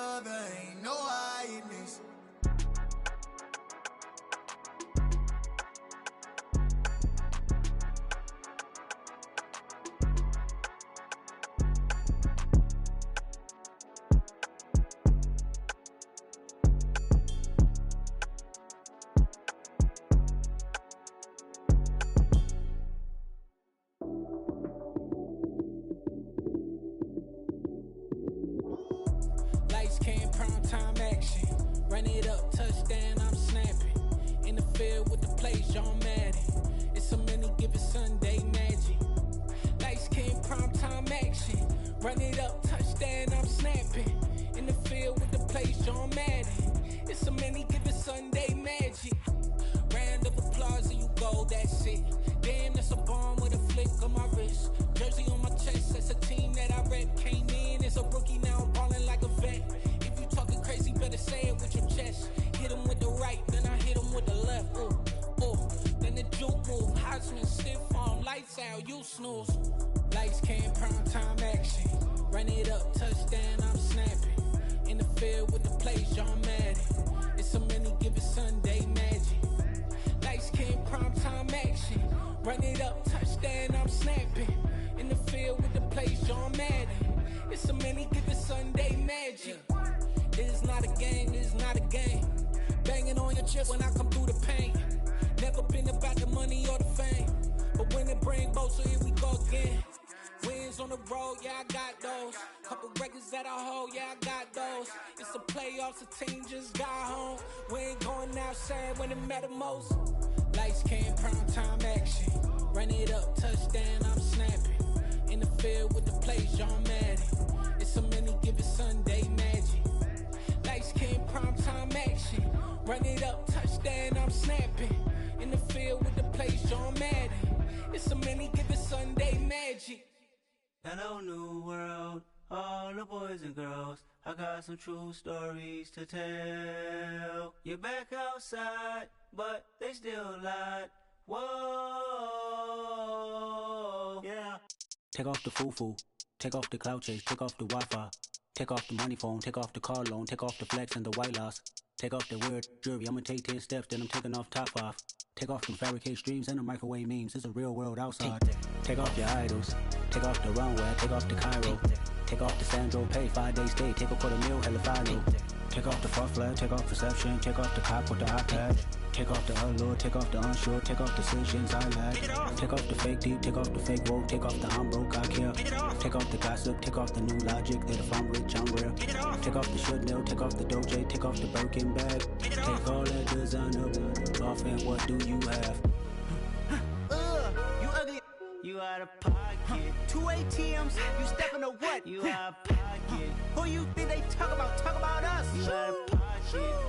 S5: other, ain't no hiding this.
S6: Lights came, prime time action. Run it up, touchdown, I'm snapping. In the field with the plays, John Madden. It's a many given Sunday magic. Lights came, prime time action. Run it up, touchdown, I'm snapping. In the field with the plays, John Madden. It's a many given Sunday magic. Round of applause and you go, that's it. Damn, that's a bomb with a flick on my wrist. Jersey on my chest, that's a team that I rep. Came in as a rookie, now I'm ballin' like a vet. If you talking crazy, better say it with your chest. Hit him with the right, then I hit him with the left. Ooh, ooh, then the juke move. Heisman stiff on, lights out, you snooze. Lights came, prime time action. Run it up, touchdown, I'm snapping. In the field with the plays, John Madden. It's a many given Sunday magic. Lights came, prime time action. Run it up, touchdown, I'm snapping. In the field with the plays, John Madden. It's a many given Sunday magic. This is not a game, this is not a game. Banging on your chest when I come through the pain. Never been about the money or the fame. But when it bring both, so here we go again. Wins on the road, yeah, I got those. Couple records that I hold, yeah, I got those. It's the playoffs, the team just got home. We ain't going outside when it matter most. Lights came, prime time action. Run it up, touchdown, I'm snapping. In the field with the plays, John Madden. It's a many given Sunday magic. Lights came, prime time action. Run it up, touchdown, I'm snapping. In the field with the plays, John Madden. It's a many given Sunday magic.
S12: Hello, new world, all the boys and girls. I got some true stories to tell. You're back outside, but they still lied. Whoa, yeah. Take off the foo-foo, take off the cloud chase, take off the Wi-Fi. Take off the money phone, take off the car loan, take off the flex and the white loss. Take off the weird jewelry, I'ma take 10 steps, then I'm taking off top off. Take off them fabricate streams and the microwave memes, it's a real world outside. Take off your idols, take off the runway, take off the Cairo. Take off the Sandro pay, 5 days stay, take a quarter meal, hella final. Take off the fuck flag, take off reception, take off the cop with the iPad. Take off the allure, take off the unsure, take off decisions I lack. Take off the fake deep, take off the fake woke, take off the I'm broke, I care. Take off the gossip, take off the new logic, that if I'm rich, I'm real. Take off the Chanel, take off the Doja, take off the Birkin bag. Take all that designer off and what do you have? You ugly, you out of pocket. 2 ATMs, you stepping to what? You out of pocket. Who you think they talk about us? You out of pocket.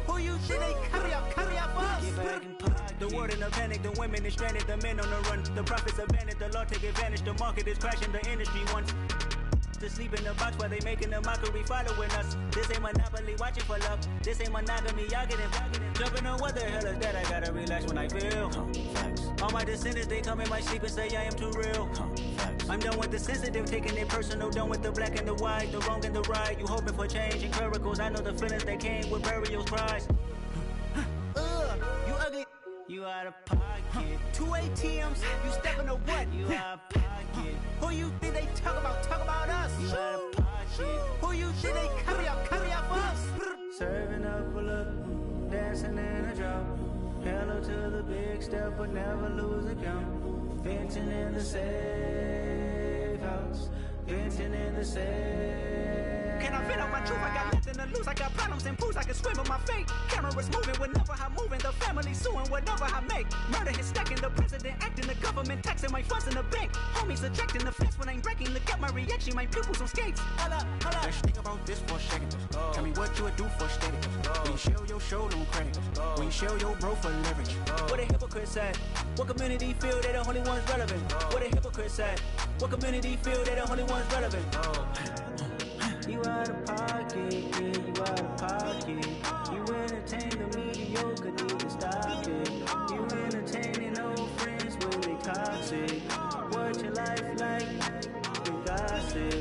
S12: Who you think they carry up us? Get back in pocket. The world in a panic, the women is stranded, the men on the run. The profits abandoned, the law take advantage, the market is crashing, the industry wants to sleep in the box while they making a mockery following us. This ain't Monopoly, watching for love. This ain't monogamy, y'all getting jumping on what the hell is that? I gotta relax when I feel. All my descendants, they come in my sleep and say I am too real. I'm done with the sensitive, taking it personal. Done with the black and the white, the wrong and the right. You hoping for change and miracles. I know the feelings that came with burial cries. You ugly. You out of pocket. 2 ATMs, you stepping to what? You out of pocket. Who you think they talk about us? You out of pocket. Who you think they carry up us? Serving up a look, dancing in a drop. Hello to the big step, but never lose a count. Venting in the safe house. Venting in the safe. Can I vent out my truth? I got nothing to lose. I got problems and booze. I can swim with my fate. Cameras moving whenever I'm moving. The family suing whatever I make. Murder is stacking. The president acting. The government taxing my funds in the bank. Homies ejecting the fence when I'm breaking. Look at my reaction. My pupils on skates. Hold up. Let's think about this for a second. Tell me what you would do for steady. When you show your show no credit. When you show your bro for leverage. What a hypocrite said. What community feel they the only ones relevant? What a hypocrite said. What community feel they the only ones relevant? You out of pocket, yeah, you out of pocket. You entertain the mediocre, need to stop it. You entertaining old friends when they toxic. What your life like? You gossip.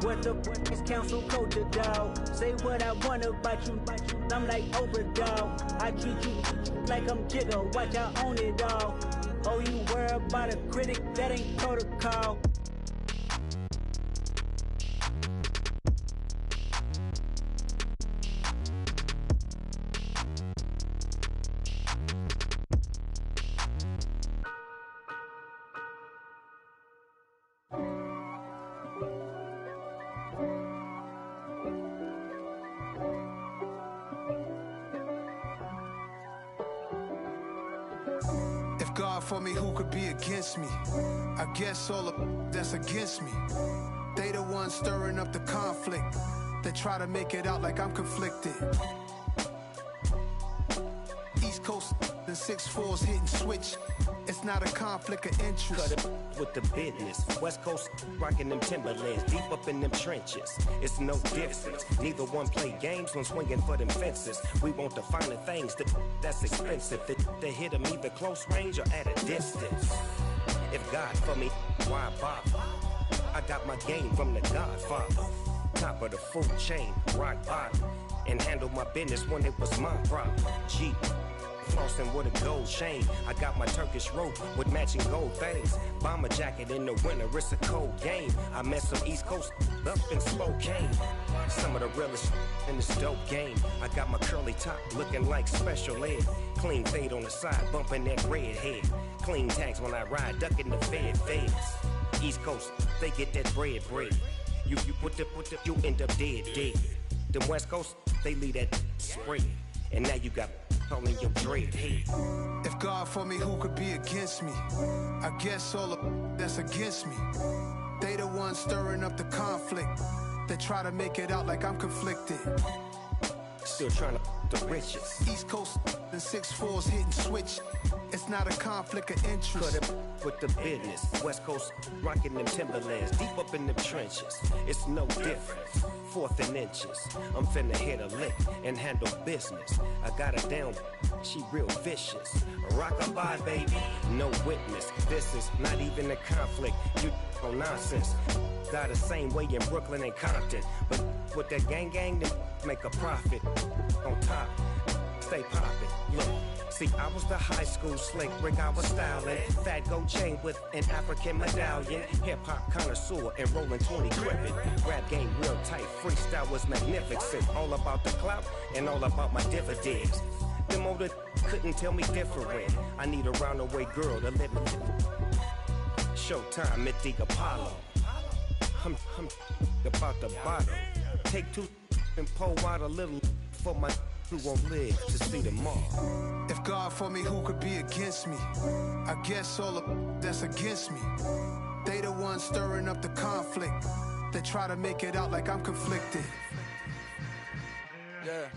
S12: What the fuck is council culture, dog? Say what I want about you, I'm like overdog. I treat you like I'm Jigga, watch I own it all. Oh, you worry about a critic, that ain't protocol.
S7: God for me, who could be against me? I guess all of that's against me. They the ones stirring up the conflict. They try to make it out like I'm conflicted. East Coast and 6'4's hitting switch. It's not a conflict of interest.
S13: Cut it with the business. West Coast rocking them Timberlands, deep up in them trenches. It's no difference. Neither one play games when swinging for them fences. We want the finer things that's expensive. They hit them either close range or at a distance. If God for me, why bother? I got my game from the Godfather. Top of the food chain, rock bottom. And handle my business when it was my problem. Jeep. Flossing with a gold chain. I got my Turkish rope with matching gold things. Bomber jacket in the winter, it's a cold game. I met some East Coast up in Spokane. Some of the realest in this dope game. I got my curly top looking like special ed. Clean fade on the side, bumping that red head. Clean tags when I ride, ducking the feds. East Coast, they get that bread. You end up dead. Them West Coast, they leave that spread. And now you got calling your dread head.
S7: If God for me, who could be against me? I guess all of that's against me. They the ones stirring up the conflict. They try to make it out like I'm conflicted.
S13: Still trying to the riches.
S7: East Coast and 6'4's hitting switch. It's not a conflict of interest.
S13: Cut it with the business. West Coast rocking them Timberlands, deep up in them trenches. It's no difference. Fourth and inches. I'm finna hit a lick and handle business. I got her down, she real vicious. Rock-a-bye, baby, no witness. This is not even a conflict. You on nonsense. Got the same way in Brooklyn and Compton. But with that gang, then make a profit. On top, stay poppin'. Look. See, I was the high school slick Rick, I was styling. Fat gold chain with an African medallion. Hip-hop connoisseur and rolling 20 cribbin'. Rap game real tight, freestyle was magnificent. All about the clout and all about my dividends. Them older couldn't tell me different. I need a roundaway girl to live with. Showtime, Mythic Apollo. I'm about the bottom. Take two and pour out a little for my who won't live to see tomorrow.
S7: If God for me, who could be against me? I guess all of that's against me. They the ones stirring up the conflict. They try to make it out like I'm conflicted.
S9: Yeah.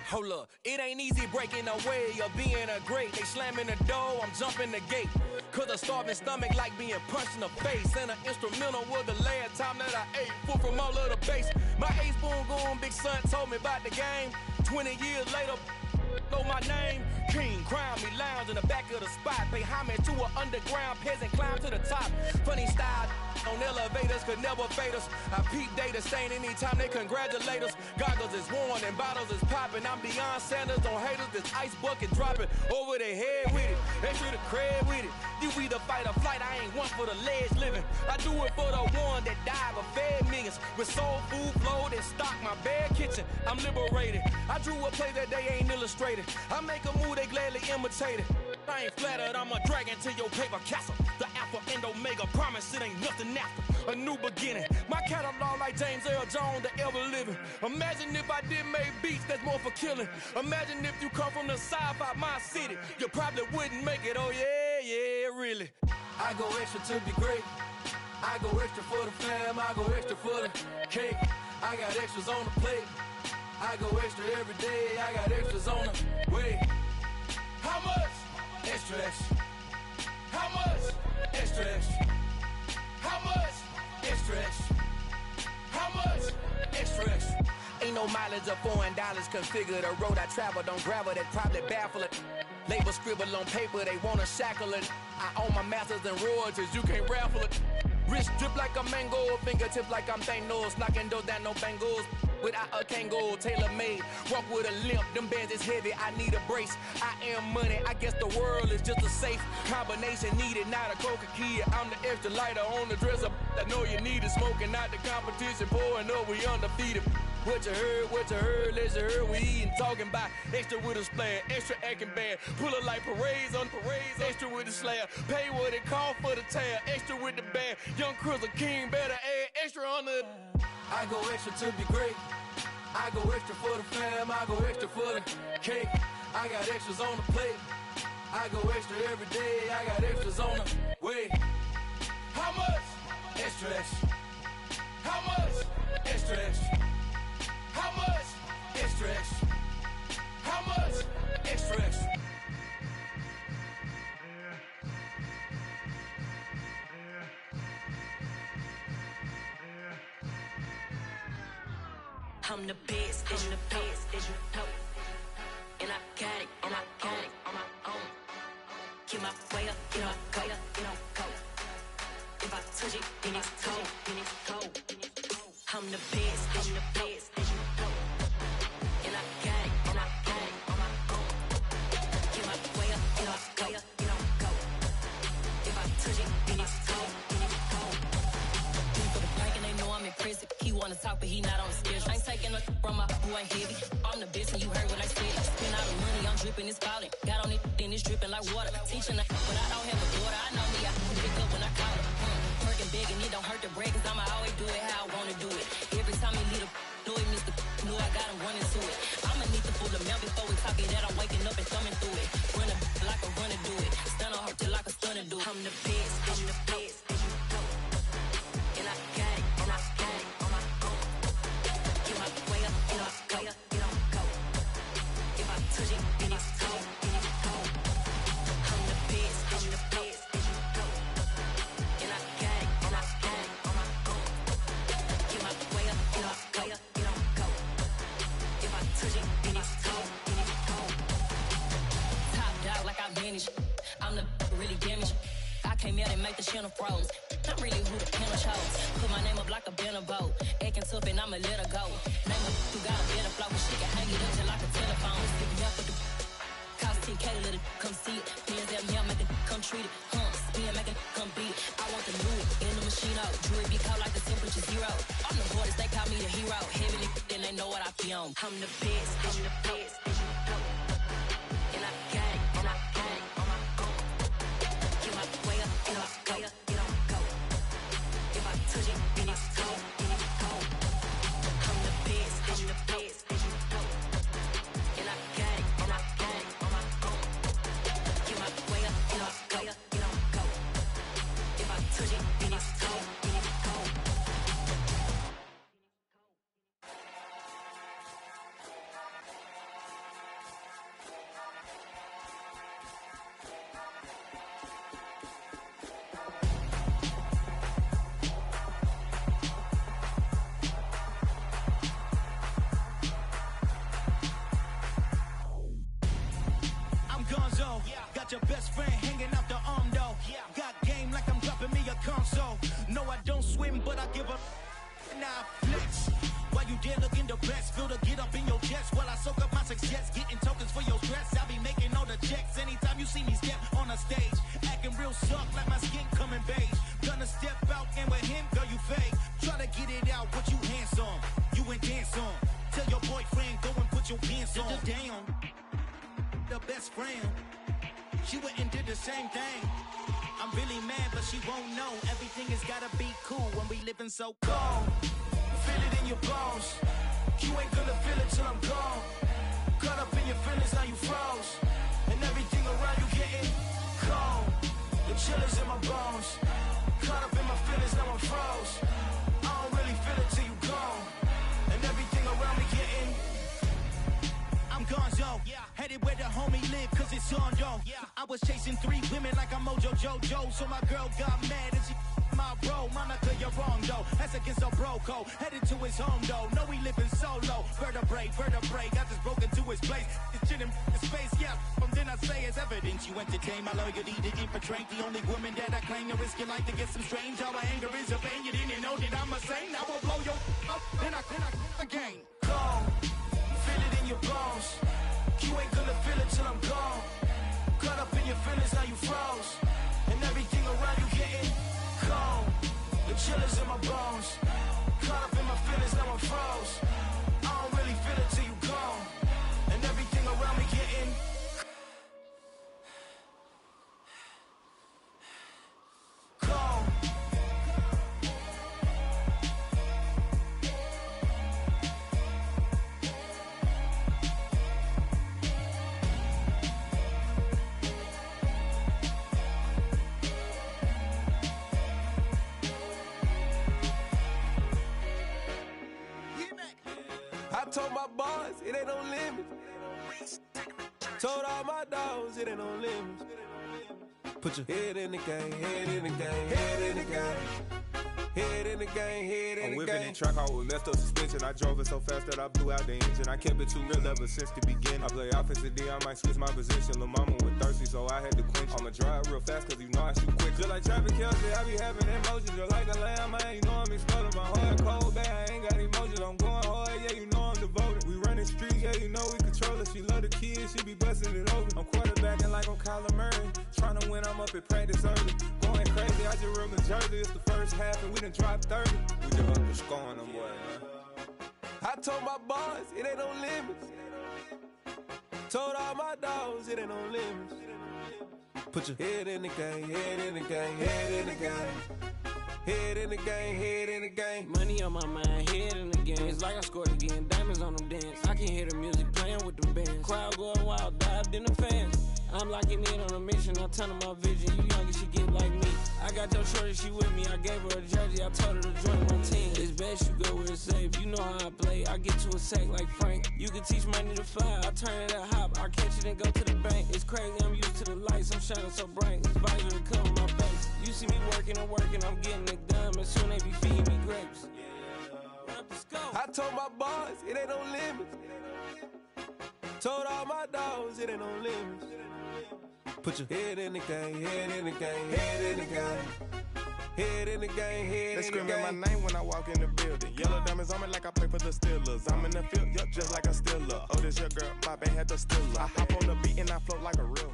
S9: Hold up, it ain't easy breaking away or being a great. They slamming the door, I'm jumping the gate. Cause a starving stomach like being punched in the face. And an instrumental was the last time that I ate. Full from all of the bass. My A-spoon going big son told me about the game. 20 years later, know my name. King, crown me, lounge in the back of the spot. Pay homage to an underground peasant, climb to the top. Funny style on elevators could never fade us. I peep data stain anytime they congratulate us. Goggles is worn and bottles is popping. I'm beyond Sanders on haters, this ice bucket dropping over their head with it. Extra the cred with it. You either fight or flight, I ain't one for the ledge living. I do it for the one that died but fed millions. With soul food flowed and stocked my bare kitchen. I'm liberated. I drew a play that they ain't illustrated. I make a move, they gladly imitate it. I ain't flattered, I'm a dragon to your paper castle. The Alpha and Omega, promise it ain't nothing after. A new beginning. My catalog like James Earl Jones, the ever living. Imagine if I did make beats that's more for killing. Imagine if you come from the sci-fi, my city. You probably wouldn't make it, oh yeah, really. I go extra to be great. I go extra for the fam, I go extra for the cake. I got extras on the plate. I go extra every day, I got extras on the way. How much? Extra, extra. How much? Extra, extra. How much? Extra, extra. How much? Extra, extra. Ain't no my Knowledge of foreign dollars configure the road I travel. Don't gravel that probably baffle it. Label scribble on paper, they wanna shackle it. I own my masters and royalties, you can't raffle it. Wrist drip like a mango, fingertips like I'm Thanos. Knocking doors down, no bangles. Without a Kango, tailor-made. Walk with a limp, them bands is heavy, I need a brace. I am money, I guess the world is just a safe combination needed, not a coca key. I'm the extra lighter on the dresser. I know you need it, smoking out the competition, pouring up, we undefeated. What you heard, let you heard, we eatin', talking about extra with a splash, extra acting bad. Pull it like parades on parades, extra with the slab. Pay what it cost for the tab, extra with the bag. Young Cruiser King, better add extra on the.
S5: I go extra to be great. I go extra for the fam, I go extra for the cake. I got extras on the plate. I go extra every day, I got extras on the way. How much? Extra, extra. How much? Extra, extra. How much? Extra, extra. How much? Extra, extra.
S1: I'm the best, I'm the best, as you know. And I got it, and I got it on my own. Get my way up, get my go, get on go. If I touch it, then it's cold, then it's cold. I'm the best, I'm the best, as you know. And I got it, and I got it on my own. Get my way up, get my go, get on go. If I touch it, then it's cold, then it's cold. For the prank and they know I'm in prison. He wanna talk, but he not on the schedule. I ain't taking no from my who ain't heavy. I'm the best and you heard what I said. Spend all the money, I'm dripping, it's falling. Got on it, then it's dripping like water. Teaching but I don't have a daughter. I know me, I can pick up when I call her. Working big and it don't hurt to break, cause I'ma always do it how I wanna do it. Every time he lead a do it, Mr. Know I got him running to it. I'ma need to pull the mail before we talk it that I'm waking up and thumbing through it. Run like a runner do it. Stun on her till like a stunner do it. I'm the best, I'm the best, as you know. And I got it, and I got it on my own. Get my way up, get my go, get on go. If I touch it, then it's cold, then it's cold. I'm the best, as you know. And I got it, and I got it on my own. Get my way up, get my go, get on go. If I touch it, then it's cold, then it's cold. Top dog like I manage. I'm the really damaged. I came out and make the channel froze. I'm really who the panel chose. Put my name up like a banner boat. Acting tough and I'ma let her go. Name her who got a better flow. She can hang it up just like a telephone. Stick me up with the cost 10K to let it come see it. Hands at me, I make it come treat it. Spin, make it come beat it. I want the new in the machine out. Jewelry be cold like the temperature 0. I'm the hardest, they call me the hero. Heaven and then they know what I be on. I'm the best, I'm the best, as you know. And I got it, and I got it on my own. Get my way up, get my go, get on go. If I touch it, then it's cold, then it's cold. I'm the best, I'm the best, as you know. And I got it, and I got it on my own. Get my way up, get my go, get on go. If I touch it, then it's cold, then it's cold.
S4: Got your best friend hanging out the arm though. Got game like I'm dropping me a console. No, I don't swim, but I give up. Now flex. While you there looking the best, feel the get up in your chest while I soak up my success. Getting tokens for your stress. I'll be making all the checks anytime you see me step on a stage. Acting real suck like my skin coming beige. Gonna step out and with him, girl, you fake. Try to get it out, but you handsome. You ain't dance on. Tell your boyfriend, go and put your pants on. Down. The best friend. She went and did the same thing. I'm really mad, but she won't know. Everything has gotta be cool when we living so cold. Feel it in your bones. You ain't gonna feel it till I'm gone. Caught up in your feelings, now you froze. And everything around you getting cold. The chill is in my bones. Caught up in my feelings, now I'm froze. I don't really feel it till you gone. And everything around me getting I'm gonzo, headed where the homie live, cause it's on, yo. I was chasing 3 women like I'm Mojo Jojo, so my girl got mad and she my bro. Monica, you're wrong, though.
S14: That's against a bro code. Headed to his home though. No, he living solo. Vertebrae. I just broke into his place. It's shit in his face, yeah. Then I say it's evidence. You entertain my loyalty to infiltrate the only woman that I claim to risk your life to get some strange. All my anger is a pain. You didn't know that I'm a saint. I will blow your up. Then I again. Gone. Feel it in your bones. You ain't gonna feel it till I'm gone. Caught up in your feelings, now you froze. And everything around you getting gone. The chillers in my bones. Caught up in my feelings, now I'm froze. I don't really feel it till you gone. And everything around me getting gone.
S5: I told my boys, it ain't no limits. Told all my dogs, it ain't no limits. Put your head in the game, head in the game, head in the game. Head in the game, head in the game. I'm whipping the track out with messed up suspension. I drove it so fast that I blew out the engine. I kept it too real ever since the beginning. I play offensive D, I might switch my position. Lil' mama was thirsty, so I had to quench. I'ma drive real fast, cause you know I shoot quick. Just like traffic Kelsey, I be having emotions. Just like a lamb, man, you know I'm exploding. My heart cold, bad, I ain't got emotions. I'm going hard, yeah, you know I'm devoted. We running streets, yeah, you know we control it. She love the kids, she be busting it over. I'm quarterbacking like I'm Kyler Murray. Trying to win, I'm up at practice early. Going crazy, I just real Jersey. It's the first half and we done dropped 30. We just up to scoring them, boy, man. I told my boys, it ain't no limits. Told all my dogs, it ain't no limits. Put your head in the game, head in the game, head in the game. Head in the game, head in the game.
S15: Money on my mind, head in the game. It's like I scored again, diamonds on them dance. I can hear the music playing with the bands. Crowd going wild, dived in the fans. I'm locking in on a mission, I turn my vision. You young, she get like me. I got your shorty, she with me. I gave her a jersey, I told her to join my team. It's best you go where it's safe. You know how I play, I get to a sack like Frank. You can teach money to fly, I turn it at hop. I catch it and go to the bank. It's crazy, I'm used to the lights, I'm shining so bright. This visor to cover my face. You see me working and working, I'm getting it done. And soon they be feeding me grapes.
S5: I told my boys, it ain't no limits. Told all my dogs, it ain't no limits. Put your head in the game, head in the game, head in the game. Head in the game, head in the game. They screaming my name when I walk in the building. Yellow diamonds on me like I play for the Steelers. I'm in the field, yup, just like a Steeler. Oh, this your girl, my band had the Steeler. I hop on the beat and I float like a real.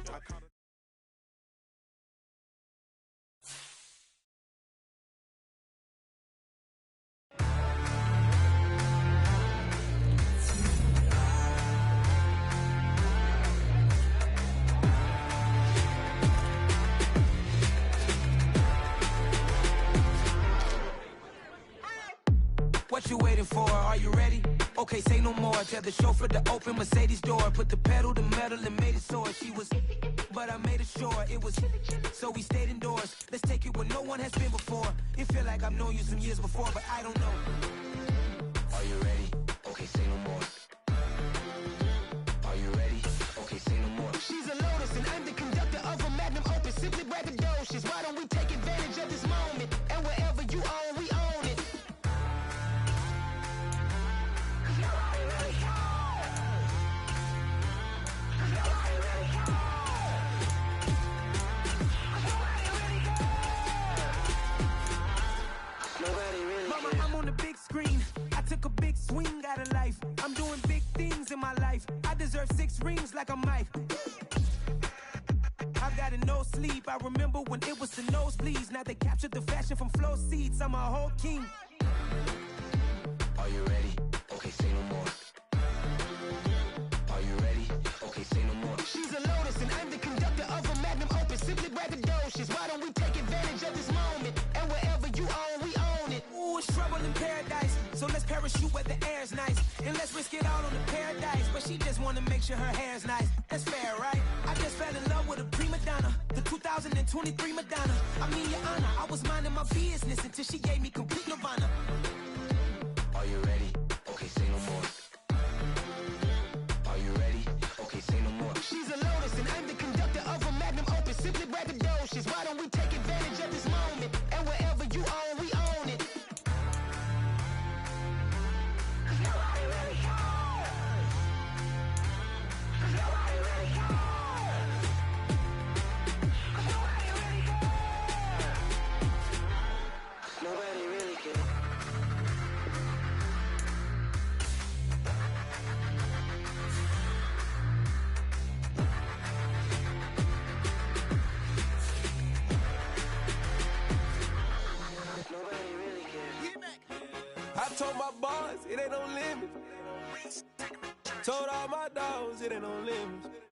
S4: What you waiting for? Are you ready? Okay, say no more. Tell the chauffeur to open Mercedes door. Put the pedal to metal and made it soar. She was, but I made it sure it was. So we stayed indoors. Let's take it where no one has been before. It feel like I've known you some years before, but I don't know. Are you ready? Okay, say no more. Are you ready? Okay, say no more.
S16: She's a Lotus and I'm the conductor of a magnum opus. Simply braggadocious. Why don't we take advantage of this moment? And wherever you own, we own it.
S4: Mama, I'm on the big screen. I took a big swing out of life. I'm doing big things in my life. I deserve 6 rings like a Mike. I've got no sleep. I remember when it was the nosebleeds. Now they captured the fashion from flow seats. I'm a whole king.
S5: Are you ready? Okay, say no more. Are you ready? Okay, say no more.
S16: She's a Lotus and I'm the conductor of a magnum opus. Simply braggadocious. Why don't we take advantage of this moment? And wherever you own, we own it.
S4: Ooh, it's trouble in paradise. So let's parachute where the air's nice. And let's risk it all on the paradise. But she just wanna make sure her hair's nice. That's fair, right? I just fell in love with a prima donna. The 2023 Madonna. I mean, your honor, I was minding my business until she gave me complete nirvana.
S5: Are you ready? Okay, say no more. Are you ready? Okay, say no more.
S16: She's a Lotus and I'm the conductor of a magnum opus. Simply braggadocious. Why don't we take advantage of this moment? And wherever you own, we own it.
S17: Told my boys, it ain't no limit. Told all my dogs, it ain't no limit.